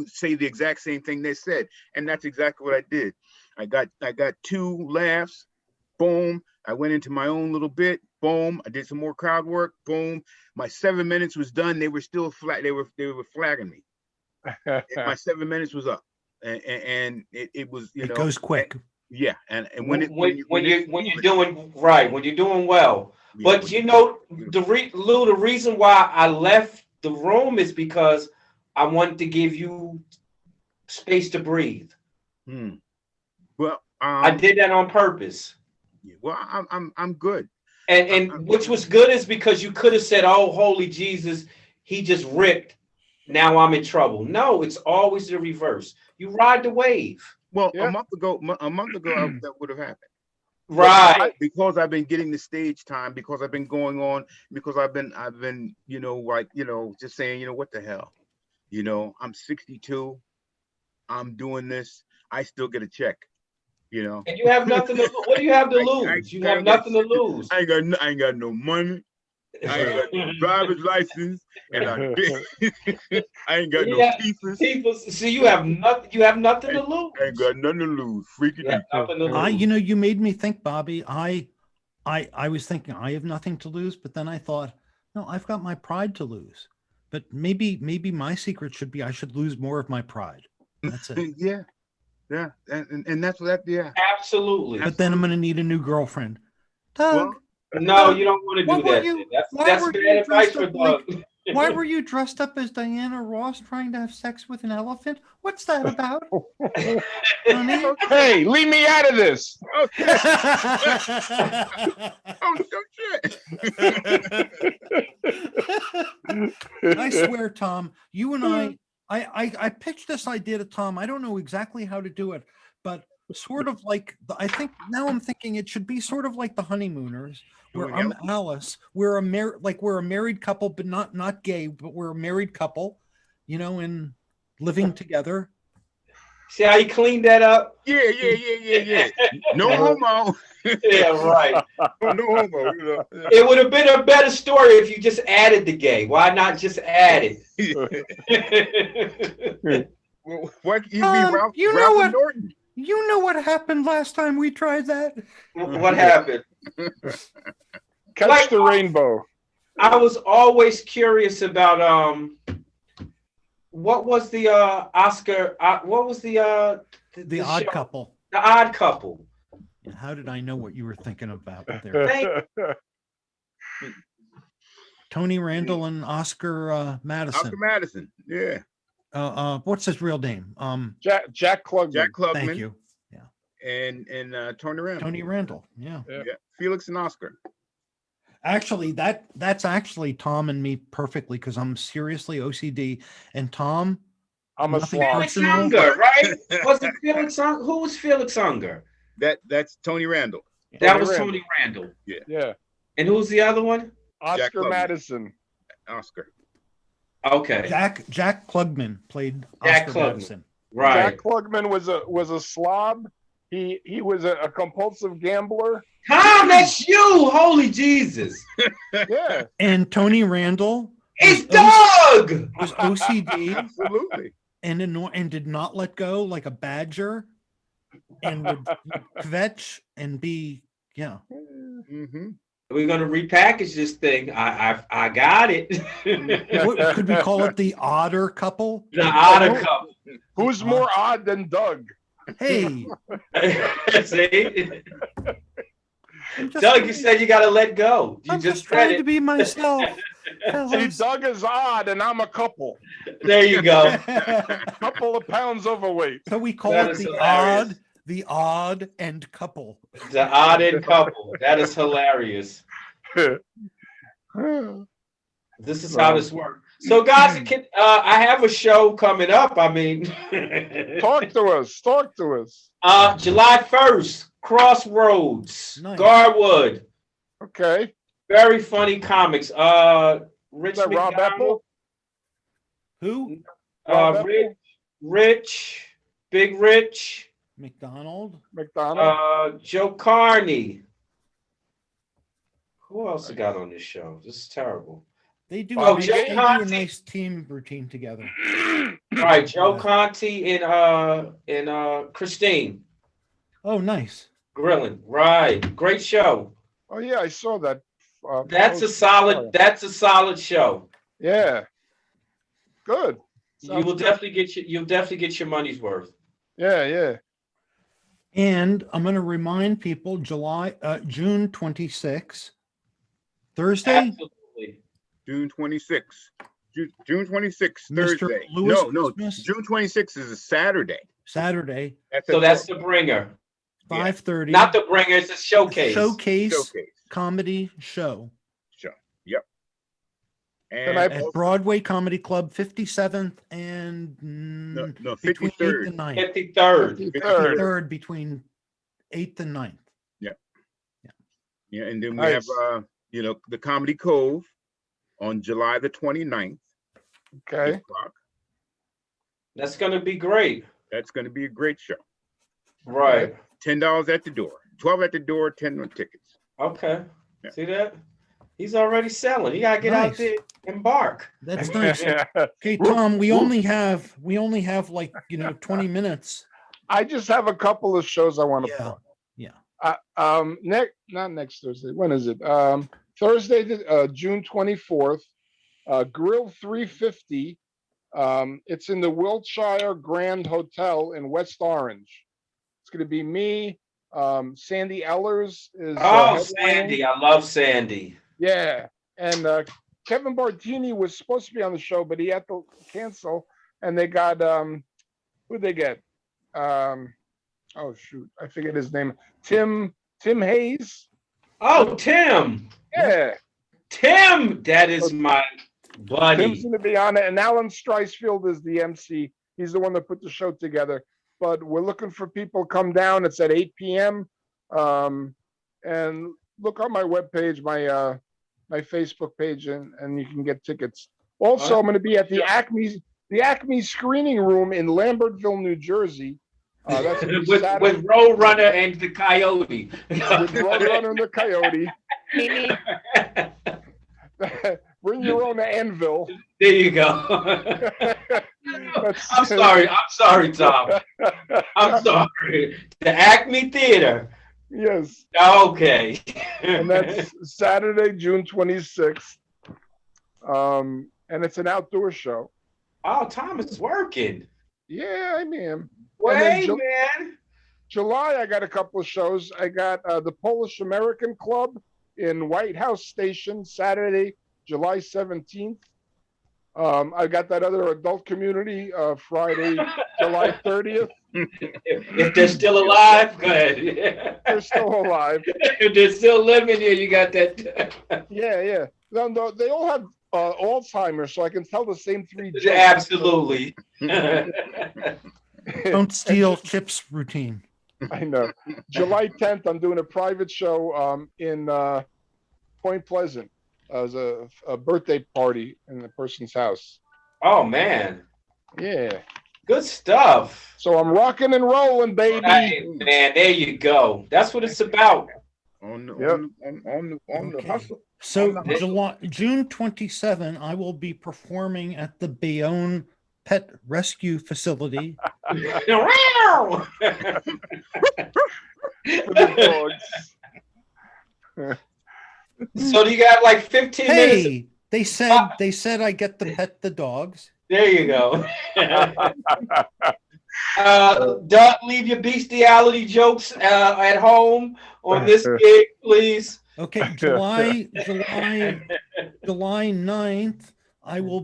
say the exact same thing they said. And that's exactly what I did. I got 2 laughs. Boom. I went into my own little bit. Boom. I did some more crowd work. Boom. My 7 minutes was done. They were still flat. They were flagging me. And my 7 minutes was up. And it was, it goes quick. Yeah. And when you're doing right, when you're doing well. Yeah, but the reason why I left the room is because I wanted to give you space to breathe. Well, I did that on purpose. Well, I'm good. And which was good is because you could have said, "Oh, holy Jesus, he just ripped. Now I'm in trouble." No, it's always the reverse. You ride the wave. Well, a month ago, that would have happened. Right. Because I've been getting the stage time, because I've been going on, because I've been, just saying, what the hell? I'm 62. I'm doing this. I still get a check, And you have nothing to lose. What do you have to lose? You have nothing to lose. I ain't got no money. I ain't got no driver's license, and I ain't got no pieces. See, you have nothing. You have nothing to lose. I ain't got nothing to lose. You made me think, Bobby. I was thinking I have nothing to lose, but then I thought, no, I've got my pride to lose. But maybe my secret should be I should lose more of my pride. That's it. Yeah, and that's what. Yeah, absolutely. But then I'm going to need a new girlfriend. Doug. No, you don't want to do that. That's bad advice for Doug. Why were you dressed up as Diana Ross trying to have sex with an elephant? What's that about? Hey, leave me out of this. Okay. Oh, shit. I swear, Tom, you and I pitched this idea to Tom. I don't know exactly how to do it, but sort of like I'm thinking it should be sort of like the Honeymooners, where I'm Alice. We're a married couple, but not gay, but we're a married couple, and living together. See how you cleaned that up? Yeah. No homo. Yeah, right. No homo. It would have been a better story if you just added the gay. Why not just add it? Well, why can't you be Ralph Norton? You know what happened last time we tried that? What happened? Catch the rainbow. I was always curious about what was the Oscar? What was the Odd show? Couple? The Odd Couple. How did I know what you were thinking about there? Tony Randall and Oscar Madison. Oscar Madison, yeah. What's his real name? Jack Klugman. Jack Klugman. Thank you. Yeah. And Tony Randall. Tony Randall. Yeah. Felix and Oscar. Actually, that's actually Tom and me perfectly, because I'm seriously OCD, and Tom. I'm a Felix Unger, right? Was it Felix Unger? Who was Felix Unger? That's Tony Randall. That was Tony Randall. Yeah. And who's the other one? Oscar Madison. Oscar. Okay. Jack Klugman played Oscar Madison. Right. Jack Klugman was a slob. He was a compulsive gambler. Tom, that's you! Holy Jesus! Yeah. And Tony Randall. It's Doug. Was OCD. Absolutely. And did not let go like a badger, and would kvetch and be Mm-hmm. We're gonna repackage this thing. I got it. What, could we call it the Odder Couple? The Odder Couple. Who's more odd than Doug? Hey. See? Doug, you said you gotta let go. I'm just trying to be myself. See, Doug is odd and I'm a couple. There you go. Couple of pounds overweight. So we call it the odd and couple. The odd and couple. That is hilarious. This is how this works. So, guys, I have a show coming up. I mean, talk to us. July 1st, Crossroads, Nice. Garwood. Okay. Very funny comics. Rich Is that Rob McDonald. Apple? Who? Rob Apple? Rich, Big Rich. McDonald. McDonald? Joe Carney. Who else got on this show? This is terrible. They do, Oh, a, Joe they do a Conti. nice team routine together. Right, Joe Yeah. Conti and Christine Oh, nice. Grilling. Right, great show. Oh yeah, I saw that. That's a post. solid. That's a solid show. Yeah. Good. You Sounds will good. definitely get your. You'll definitely get your money's worth. Yeah, yeah. And I'm going to remind people, June 26th, Thursday, Absolutely. June 26th. June 26th, Mr. Thursday. Lewis No, Christmas? June 26th is a Saturday. Saturday, So that's the bringer, 5:30. not the bringer. It's a showcase. Showcase comedy show show. Yep. Can And I- at Broadway Comedy Club, 57th and no, between 8th 53rd. and 9th. 53rd. 53rd. 3rd between 8th and 9th. Yeah, and then we Nice. have the Comedy Cove on July the 29th. Okay. 8 o'clock. That's gonna be great. That's going to be a great show. Right. $10 at the door. 12 at the door, 10 on tickets. Okay. Yeah. See that? He's already selling. He gotta get out Nice. there, embark. That's nice. Yeah. Okay, Tom, we only have like 20 minutes. I just have a couple of shows I want to Yeah. plug. Yeah. Not next Thursday. When is it? Thursday, June 24th. Grill 350. It's in the Wiltshire Grand Hotel in West Orange. It's going to be me. Sandy Ellers is. Oh, headlining. Sandy. I love Sandy. Yeah, and Kevin Bartini was supposed to be on the show, but he had to cancel. And they got who'd they get? Oh shoot, I forget his name. Tim Hayes. Oh, Tim. Yeah, Tim. That is my buddy. Tim's going to be on it, and Alan Streisfield is the MC. He's the one that put the show together. But we're looking for people to come down. It's at 8 p.m. And look on my webpage, my Facebook page, and you can get tickets. Also, I'm going to be at the Acme Screening Room in Lambertville, New Jersey. That's gonna be with Saturday. Roadrunner and the Coyote. With Roadrunner and the Coyote. Bring your own anvil. There you go. I'm sorry, Tom. I'm sorry. The Acme Theater. Yes. Okay. And that's Saturday, June 26th. And it's an outdoor show. Oh, Tom is working. Yeah, I mean, Wait, man. July, I got a couple of shows. I got the Polish American Club in White House Station, Saturday, July 17th. I got that other adult community Friday, July 30th. If they're still alive, go ahead. They're still alive. If they're still living here, you got that. Yeah. No, they all have Alzheimer's, so I can tell the same three jokes. Absolutely. Don't steal Chip's routine. I know. July 10th, I'm doing a private show in Point Pleasant. It was a birthday party in the person's house. Oh, man. Yeah. Good stuff. So I'm rocking and rolling, baby. Hey, man, there you go. That's what it's about. On Yep. the Okay. hustle. So June 27, I will be performing at the Bayonne Pet Rescue Facility. For the dogs. So you got like 15 minutes. Hey, they said I get to pet the dogs. There you go. Don't leave your bestiality jokes at home on this gig, please. Okay, July 9th, I will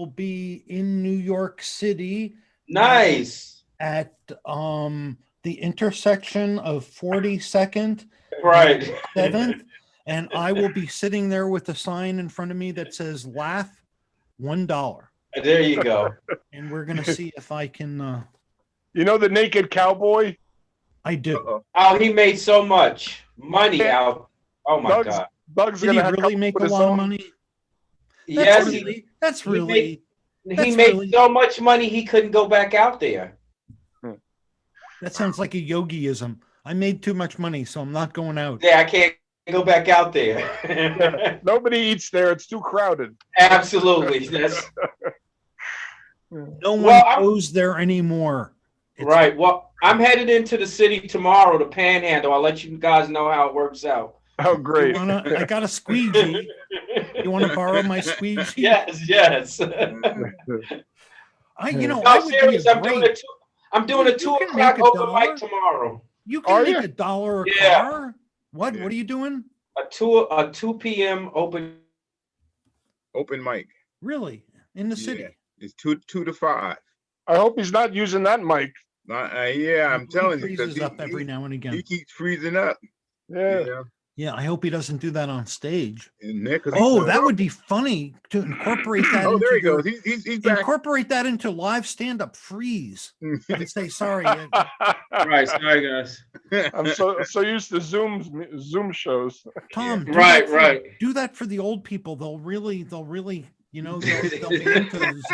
be in New York City Nice. at the intersection of 42nd Right. 7th, and I will be sitting there with a sign in front of me that says "Laugh $1," There you go. and we're gonna see if I can. You know the Naked Cowboy? I do. Uh-oh. Oh, he made so much money out. Oh my Doug's, God. Doug's Did gonna he have really come make up a with his lot of own- money? Yes, That's he really. he That's made really- so much money he couldn't go back out there. That sounds like a yogiism. I made too much money, so I'm not going out. Yeah, I can't go back out there. Yeah, nobody eats there. It's too crowded. Absolutely. That's No one Well, I'm- goes there anymore. It's- right. Well, I'm headed into the city tomorrow to Panhandle. I'll let you guys know how it works out. Oh, You great. I got a squeegee. You want to borrow my squeegee? Yes, yes. I No, would serious. be a I'm doing great. a two. I'm doing a You 2 can o'clock make a open dollar. mic tomorrow. You Are can make you? $1 a Yeah. car. What? Yeah. What are you doing? A 2 p.m. open. Open mic. Really? In the Yeah. city? It's 2 to 5. I hope he's not using that mic. Yeah, I'm He telling you, because freezes up every now and he again. keeps freezing up. Yeah. Yeah. Yeah, I hope he doesn't do that on stage. And there, 'cause Oh, he- that would be funny to incorporate that. Oh, there he into your- goes. He's back. Incorporate that into live stand-up freeze and say sorry. Right, sorry guys. I'm so used to Zoom shows. Tom, do Right, that for- right. Do that for the old people. They'll really, they'll be into this.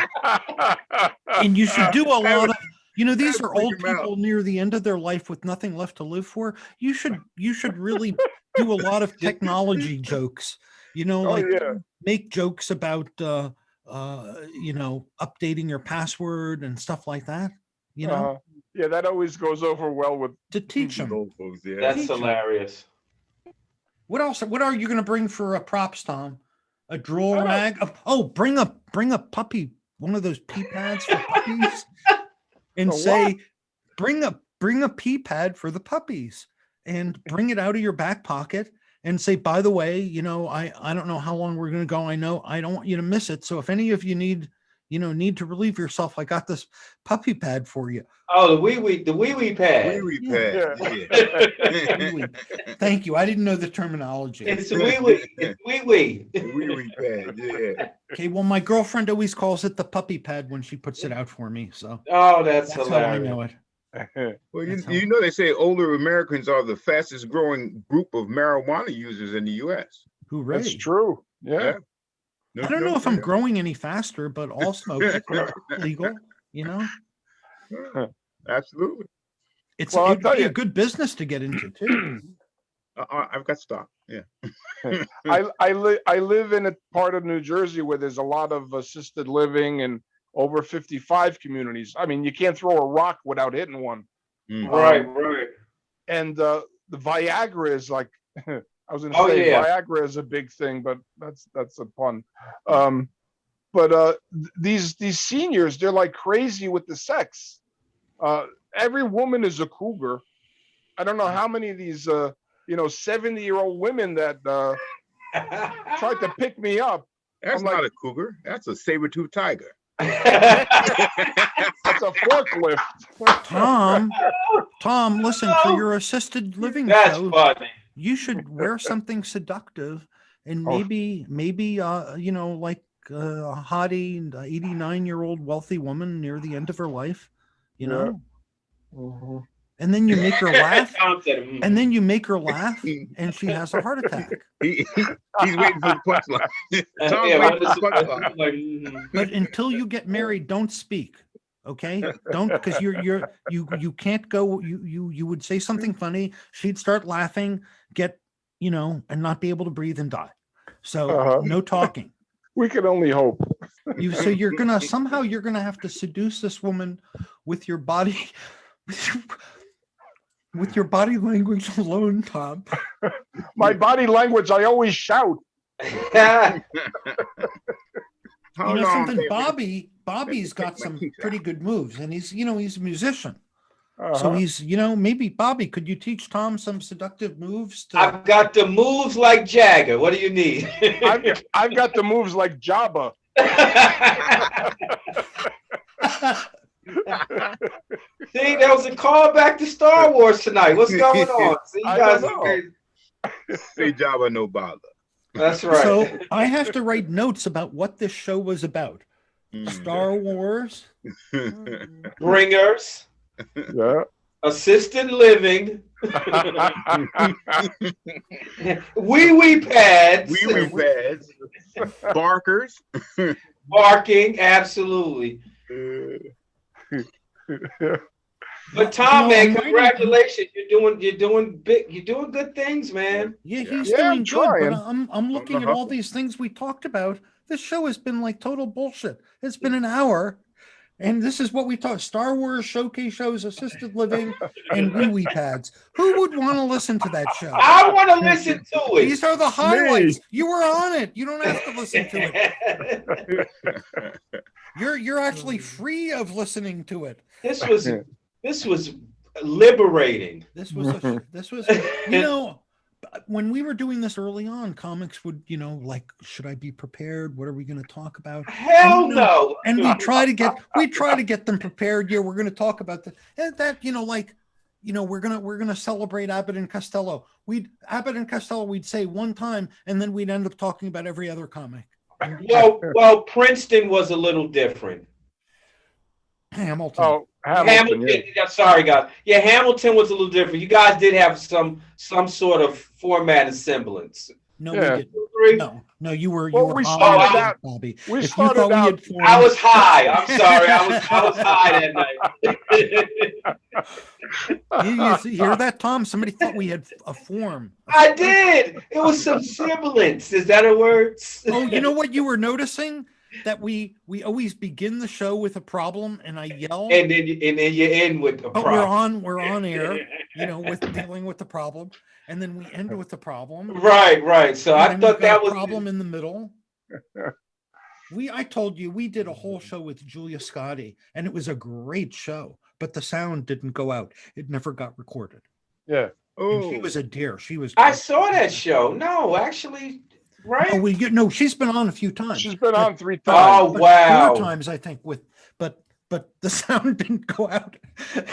And you should do a lot of, these are freak old 'em out. people near the end of their life with nothing left to live for. You should really do a lot of technology jokes, like yeah. make jokes about, updating your password and stuff like that, Yeah, that always goes over well with. to teach them. Old folks, yeah. That's Teacher. hilarious. What else? What are you going to bring for props, Tom? A drool rag? Oh, bring a puppy, one of those pee pads for puppies, and A say, bring a pee pad for the puppies, and bring it out of your back pocket and say, by the way, I don't know how long we're going to go. I know I don't want you to miss it. So if any of you need to relieve yourself, I got this puppy pad for you. Oh, the weewee pad. Wee Yeah. pad. Yeah. Thank you. I didn't know the terminology. It's weewee. It's weewee. Wee pad. Yeah. Okay, well, my girlfriend always calls it the puppy pad when she puts it out for me. So Oh, that's that's how I hilarious. know it. Well, That's how- you know they say older Americans are the fastest growing group of marijuana users in the U.S. Hooray. That's true. Yeah. No- I don't no know if I'm kidding. growing any faster, but all smoke is legal, Absolutely. Well, I'll it'd tell be a you. good business to get into too. I've got stock. Yeah. I live in a part of New Jersey where there's a lot of assisted living and over 55 communities. I mean, you can't throw a rock without hitting one. Mm. Right, right. And the Viagra is like, I was gonna Oh, say yeah. Viagra is a big thing, but that's a pun. These seniors, they're like crazy with the sex. Every woman is a cougar. I don't know how many of these 70-year-old women that tried to pick me up. That's I'm like- not a cougar. That's a saber-toothed tiger. That's a forklift. Tom, listen, for your assisted living That's show, funny. you should wear something seductive and Oh. maybe like a hottie 89-year-old wealthy woman near the end of her life, Yeah. and then you make her laugh. Tom said, "Mm." And then you make her laugh, and she has a heart attack. He's waiting for the punchline. Tom's Yeah, waiting what for the is it? punchline. Like, mm. But until you get married, don't speak. Okay, don't, because you can't go. You would say something funny. She'd start laughing, and not be able to breathe and die. So Uh-huh. no talking. We can only hope. So you're gonna have to seduce this woman with your body. With your body language alone, Tom. My body language, I always shout. How You know long something, they- Bobby's got some pretty good moves, and he's a musician. So Uh-huh. he's, maybe Bobby, could you teach Tom some seductive moves to I've got the moves like Jagger. What do you need? I've got the moves like Jabba. See, there was a call back to Star Wars tonight. What's going on? See, you I guys don't are know. crazy. Say Java no bother. That's right. So I have to write notes about what this show was about. Mm. Star Wars, Bringers. Yeah. assisted living, wee pads, Wee pads, barkers. barking, absolutely. But Tom, man, congratulations! You're doing big. You're doing good things, man. Yeah, he's Yeah, I'm doing good. But trying. I'm looking at all these things we talked about. This show has been like total bullshit. It's been an hour, and this is what we talked: Star Wars showcase shows, assisted living, and wee pads. Who would want to listen to that show? I want to listen to it. These are the highlights. You were on it. You don't have to listen to it. You're actually free of listening to it. This was liberating. This was you know, when we were doing this early on, comics would, like, should I be prepared? What are we going to talk about? Hell no. And we try to get them prepared. Yeah, we're going to talk about that. We're gonna celebrate Abbott and Costello. Abbott and Costello, we'd say one time, and then we'd end up talking about every other comic. Well, Princeton was a little different. Hamilton. Oh, Hamilton. Yeah. Sorry, guys. Yeah, Hamilton was a little different. You guys did have some sort of format and semblance. No, Yeah. we didn't. No, you were. Well, you were we high, started out- Bobby. we If you started thought we out- had formed- I was high. I'm sorry. I was high that night. You hear that, Tom? Somebody thought we had a form. I did. It was some semblance. Is that a word? Oh, you know what you were noticing? That we always begin the show with a problem, and I yell, And then you end with the but problem. we're on air, with dealing with the problem, and then we end with the problem. Right. So I And then thought we've got that a was problem in the middle. I told you we did a whole show with Julia Scotti, and it was a great show, but the sound didn't go out. It never got recorded. Yeah. And she was a dear. She was. I saw that show. No, actually, right? No, she's been on a few times. She's been on 3 Oh times. But wow! 4 times, I think, but the sound didn't go out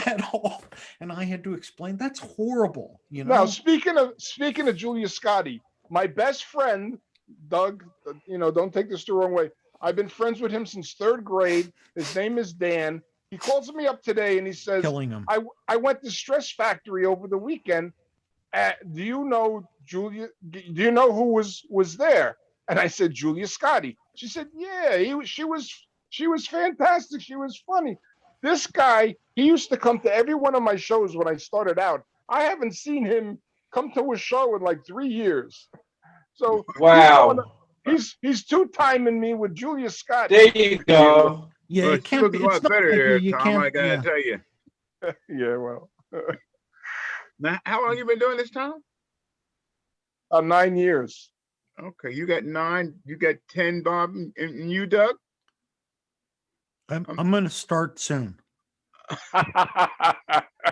at all, and I had to explain. That's horrible, Now, speaking of Julia Scotti, my best friend, Doug, don't take this the wrong way. I've been friends with him since 3rd grade. His name is Dan. He calls me up today and he says, killing him. I went to Stress Factory over the weekend. Do you know Julia? Do you know who was there? And I said, Julia Scotti. She said, yeah, she was fantastic. She was funny. This guy, he used to come to every one of my shows when I started out. I haven't seen him come to a show in like 3 years. So Wow! he's two-timing me with Julia Scotti. There you go. Yeah, Well, it she can't looks be. a lot It's not better like there, you Tom. can't. I gotta tell you. Yeah, well, Now, how long you been doing this, Tom? 9 years. Okay, you got 9. You got 10, Bob, and you, Doug. I'm gonna start soon.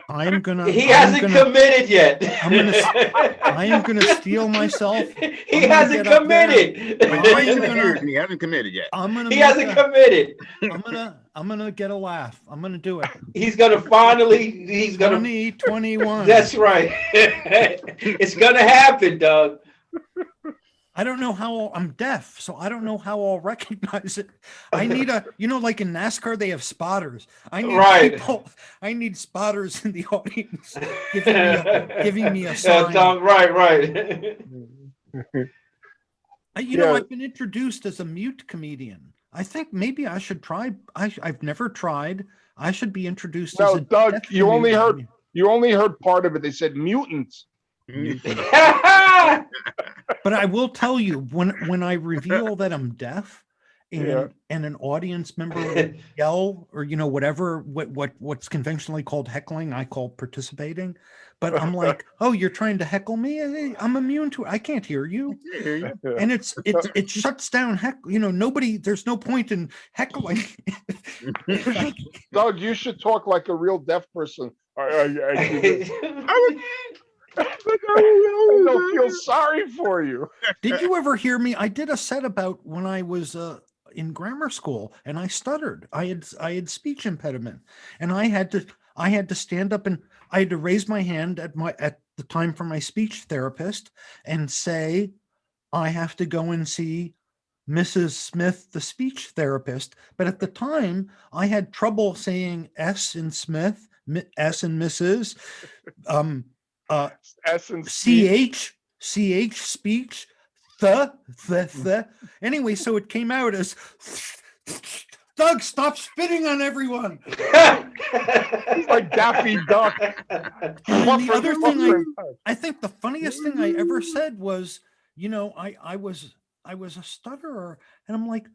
I'm gonna. He I'm hasn't gonna- committed yet. I am gonna steal myself. He hasn't committed. I am gonna- Years and he hasn't committed yet. I'm gonna. He make hasn't a- committed. I'm gonna get a laugh. I'm gonna do it. He's gonna finally. He's gonna. 2021. That's right. It's gonna happen, Doug. I don't know how I'm deaf, so I don't know how I'll recognize it. I need like in NASCAR, they have spotters. I need Right. people. I need spotters in the audience giving me a sign. Doug, right. I've been introduced as a mute comedian. I think maybe I should try. I've never tried. I should be introduced as No, a Doug, deaf you only comedian. heard part of it. They said mutants. But I will tell you, when I reveal that I'm deaf, and Yeah. and an audience member will yell or what's conventionally called heckling, I call participating. But I'm like, oh, you're trying to heckle me? I'm immune to it. I can't hear you. And it shuts down nobody. There's no point in heckling. Doug, you should talk like a real deaf person. I don't feel sorry for you. Did you ever hear me? I did a set about when I was in grammar school and I stuttered. I had speech impediment, and I had to stand up and I had to raise my hand at the time for my speech therapist and say, I have to go and see Mrs. Smith, the speech therapist. But at the time, I had trouble saying S in Smith S and Mrs. S and C. CH speech, Anyway, so it came out as Doug, stop spitting on everyone. He's like Daffy Duck. And the other thing I think the funniest thing I ever said was, I was a stutterer, and I'm like,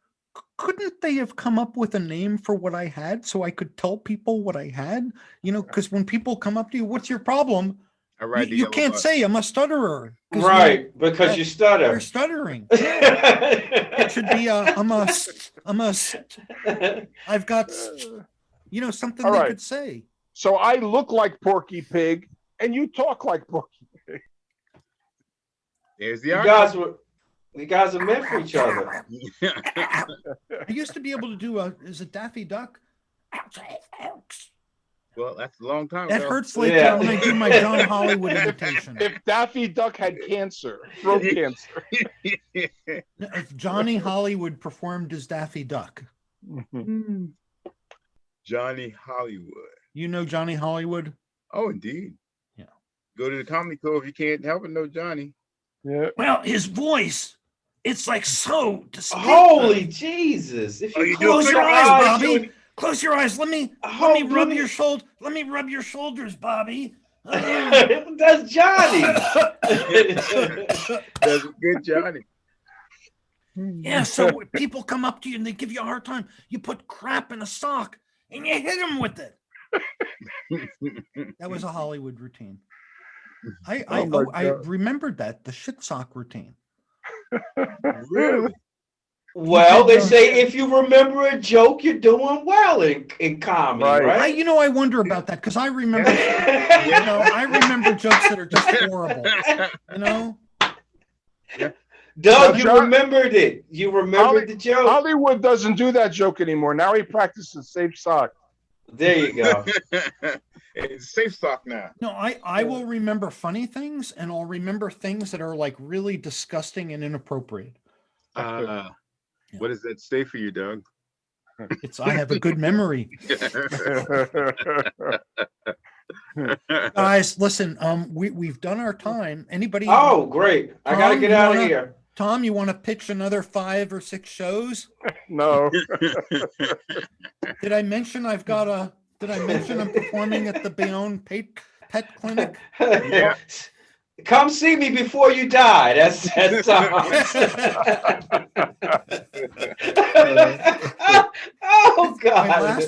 couldn't they have come up with a name for what I had so I could tell people what I had? Because when people come up to you, what's your problem? You can't say I'm a stutterer. Right, because you stutter. You're stuttering. It should be I've got, something they could say. So I look like Porky Pig, and you talk like Porky Pig. There's the you guys are meant for each other. I used to be able to do is it Daffy Duck? Well, that's a long time That ago. hurts like when I do my John Hollywood imitation. If Daffy Duck had cancer, throat cancer. If Johnny Hollywood performed as Daffy Duck. Johnny Hollywood. You know Johnny Hollywood? Oh, indeed. Yeah. Go to the Comedy Cove. You can't help but know Johnny. Yeah. Well, his voice, it's like so distinct. Holy Jesus! If you close your eyes, Bobby. Close your eyes. Let me rub your shoulder. Let me rub your shoulders, Bobby. That's Johnny. That's a good Johnny. Yeah, so people come up to you and they give you a hard time. You put crap in a sock and you hit them with it. That was a Hollywood routine. I remembered that, the shit sock routine. Really? Well, they say if you remember a joke, you're doing well in comedy, right? I wonder about that because I remember, I remember jokes that are just horrible. Doug, you remembered it. You remembered the joke. Hollywood doesn't do that joke anymore. Now he practices safe sock. There you go. It's safe sock now. No, I will remember funny things, and I'll remember things that are like really disgusting and inappropriate. What does that say for you, Doug? I have a good memory. Guys, listen, we've done our time. Anybody? Oh, great. I got to get out of here. Tom, you want to pitch another 5 or 6 shows? No. Did I mention I'm performing at the Bayonne Pet Clinic? Yeah. Come see me before you die. That's oh God.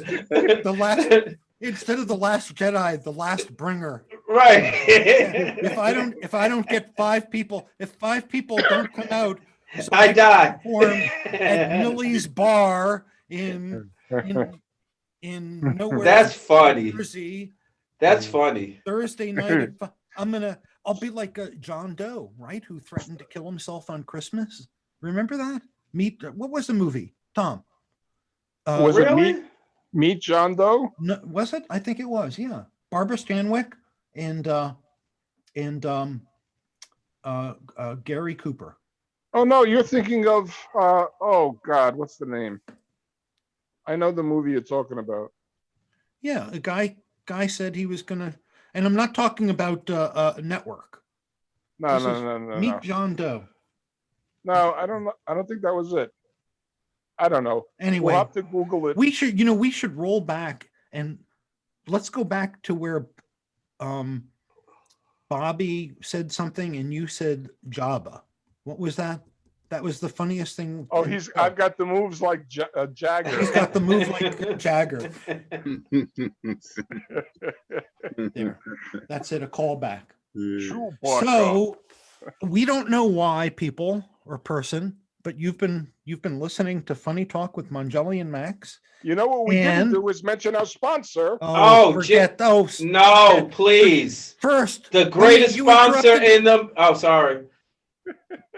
Instead of the Last Jedi, the Last Bringer. Right. If I don't get 5 people, if 5 people don't come out, so I die. Perform at Millie's Bar in nowhere. That's funny. Jersey. That's funny. Thursday night. I'll be like John Doe, right? Who threatened to kill himself on Christmas. Remember that? What was the movie? Tom. Was really? it Meet John Doe? No, was it? I think it was. Yeah, Barbara Stanwyck and Gary Cooper. Oh no, you're thinking of oh God, what's the name? I know the movie you're talking about. Yeah, a guy said he was gonna, and I'm not talking about Network. No. Meet John Doe. No, I don't know. I don't think that was it. I don't know. Anyway, we'll have to Google it. We should roll back and let's go back to where Bobby said something and you said Jabba. What was that? That was the funniest thing. Oh, I've got the moves like Jagger. He's got the move like Jagger. There. That's it, a callback. So we don't know why people or person, but you've been listening to Funny Talk with Mongeli and Max. You know what we didn't do was mention our sponsor. No, please. First, the greatest sponsor in the. Oh, sorry.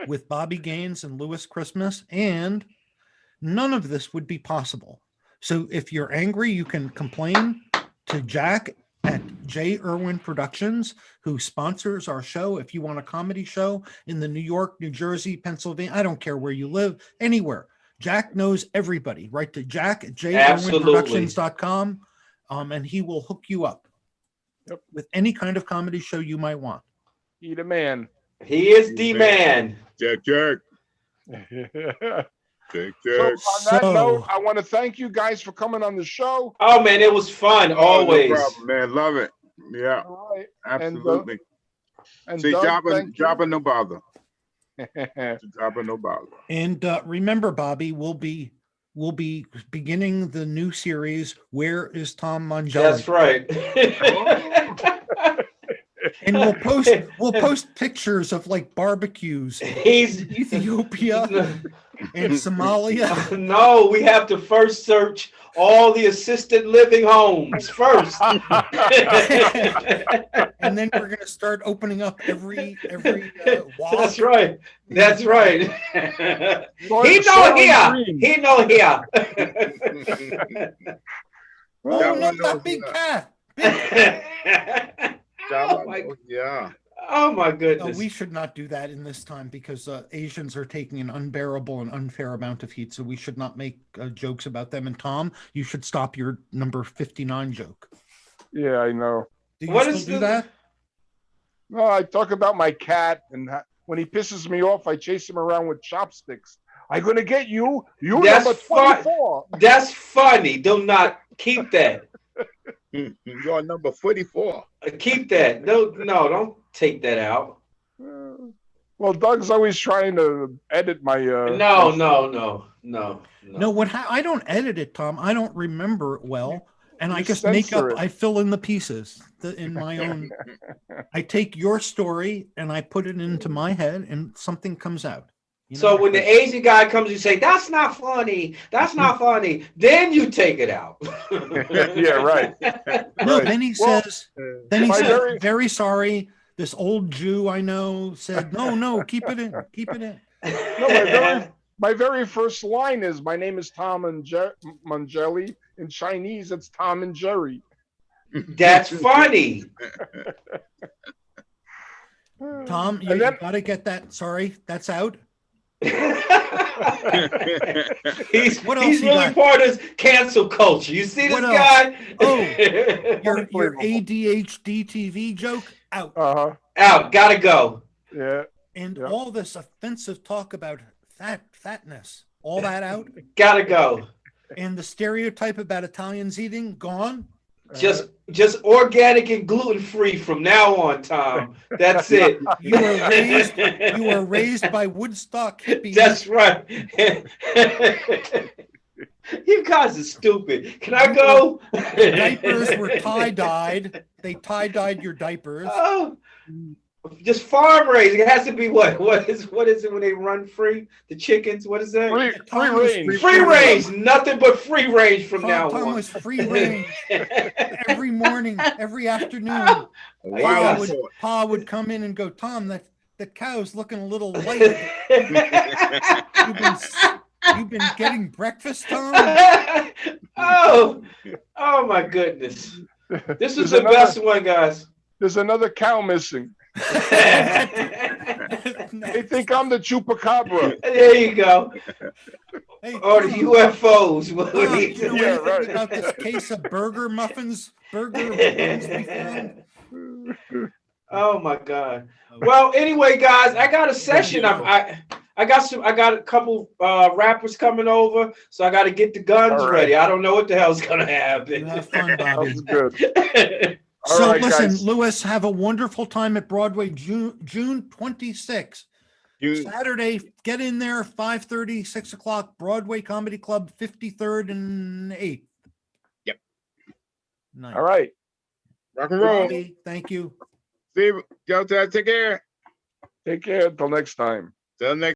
With Bobby Gaines and Louis Christmas, and none of this would be possible. So if you're angry, you can complain to Jack at J. Irwin Productions, who sponsors our show. If you want a comedy show in the New York, New Jersey, Pennsylvania, I don't care where you live, anywhere. Jack knows everybody. Write to Jack at jirwinproductions.com, and he will hook you up. with any kind of comedy show you might want. He the man. He is the man. Check, check. Check, So check. on that So- note, I want to thank you guys for coming on the show. Oh man, it was fun Oh, always. no problem, man. Love it. Yeah, All right. absolutely. And See, Doug, Jabba, no bother. thank Jabba, no bother. And remember, Bobby, we'll be beginning the new series. Where is Tom Mangiello? That's right. And we'll post pictures of like barbecues, He's Ethiopia and Somalia. No, we have to first search all the assisted living homes first. And then we're gonna start opening up every wall. That's right. That's right. you. He know here. He know here. Oh, That no, one that knows, big yeah. cat. Jabba, my- yeah. Oh my No, goodness. we should not do that in this time because Asians are taking an unbearable and unfair amount of heat. So we should not make jokes about them. And Tom, you should stop your number 59 joke. Yeah, I know. Do you What still is do the- that? No, I talk about my cat, and when he pisses me off, I chase him around with chopsticks. I'm gonna get you. You That's number fun. 24. That's funny. Do not keep that. You're number 44. Keep that. No, don't take that out. Well, Doug's always trying to edit my. No. No, I don't edit it, Tom. I don't remember it well. And I You just make up, censor it. I fill in the pieces in my own. I take your story and I put it into my head and something comes out. You So know? when the Asian guy comes, you say, "That's not funny. That's not funny." Then you take it out. Yeah, right. No, Right. then he Well, says, then he my says, very- very sorry. This old Jew I know said, no, keep it in, keep it in. No, my very first line is, "My name is Tom Mangielli." In Chinese, it's Tom and Jerry. That's funny. Tom, you, And then- you gotta get that. Sorry, that's out. he's What else he's you really got? part of this cancel culture. You see this What else? guy? Oh. Your Unbelievable. ADHD TV joke out. Out. Gotta go. Yeah. And yeah. all this offensive talk about fatness, all that out. Gotta go. And the stereotype about Italians eating gone. Just organic and gluten free from now on, Tom. That's it. You were raised by Woodstock hippies. That's right. You guys are stupid. Can I go? Diapers were tie-dyed. They tie-dyed your diapers. Oh, just farm raising. It has to be what? What is it when they run free? The chickens. What is that? Free Tom was range. Free range. Nothing but free range from now Tom on. was free range every morning, every afternoon. Wow. Wow. Pa would come in and go, Tom, the cow's looking a little light. You've been getting breakfast, Tom? oh my goodness. This is the best one, guys. There's another cow missing. They think I'm the chupacabra. There you go. Hey, Or the Tom, UFOs. What Tom, do you you know Yeah, anything right. about this case of burger muffins we found? Oh my God. Well, anyway, guys, I got a session. I got a couple rappers coming over, so I got to get the guns All right. ready. I don't know what the hell's gonna You happen. have fun, Bobby. That's good. All So right, listen, guys. Lewis, have a wonderful time at Broadway, June 26th. You, Saturday, get in there, 5:30, 6 o'clock, Broadway Comedy Club, 53rd and 8th. Yep. Nice. All right. rock and roll. Bobby, thank you. See you. Go to take care. Take care until next time. Till next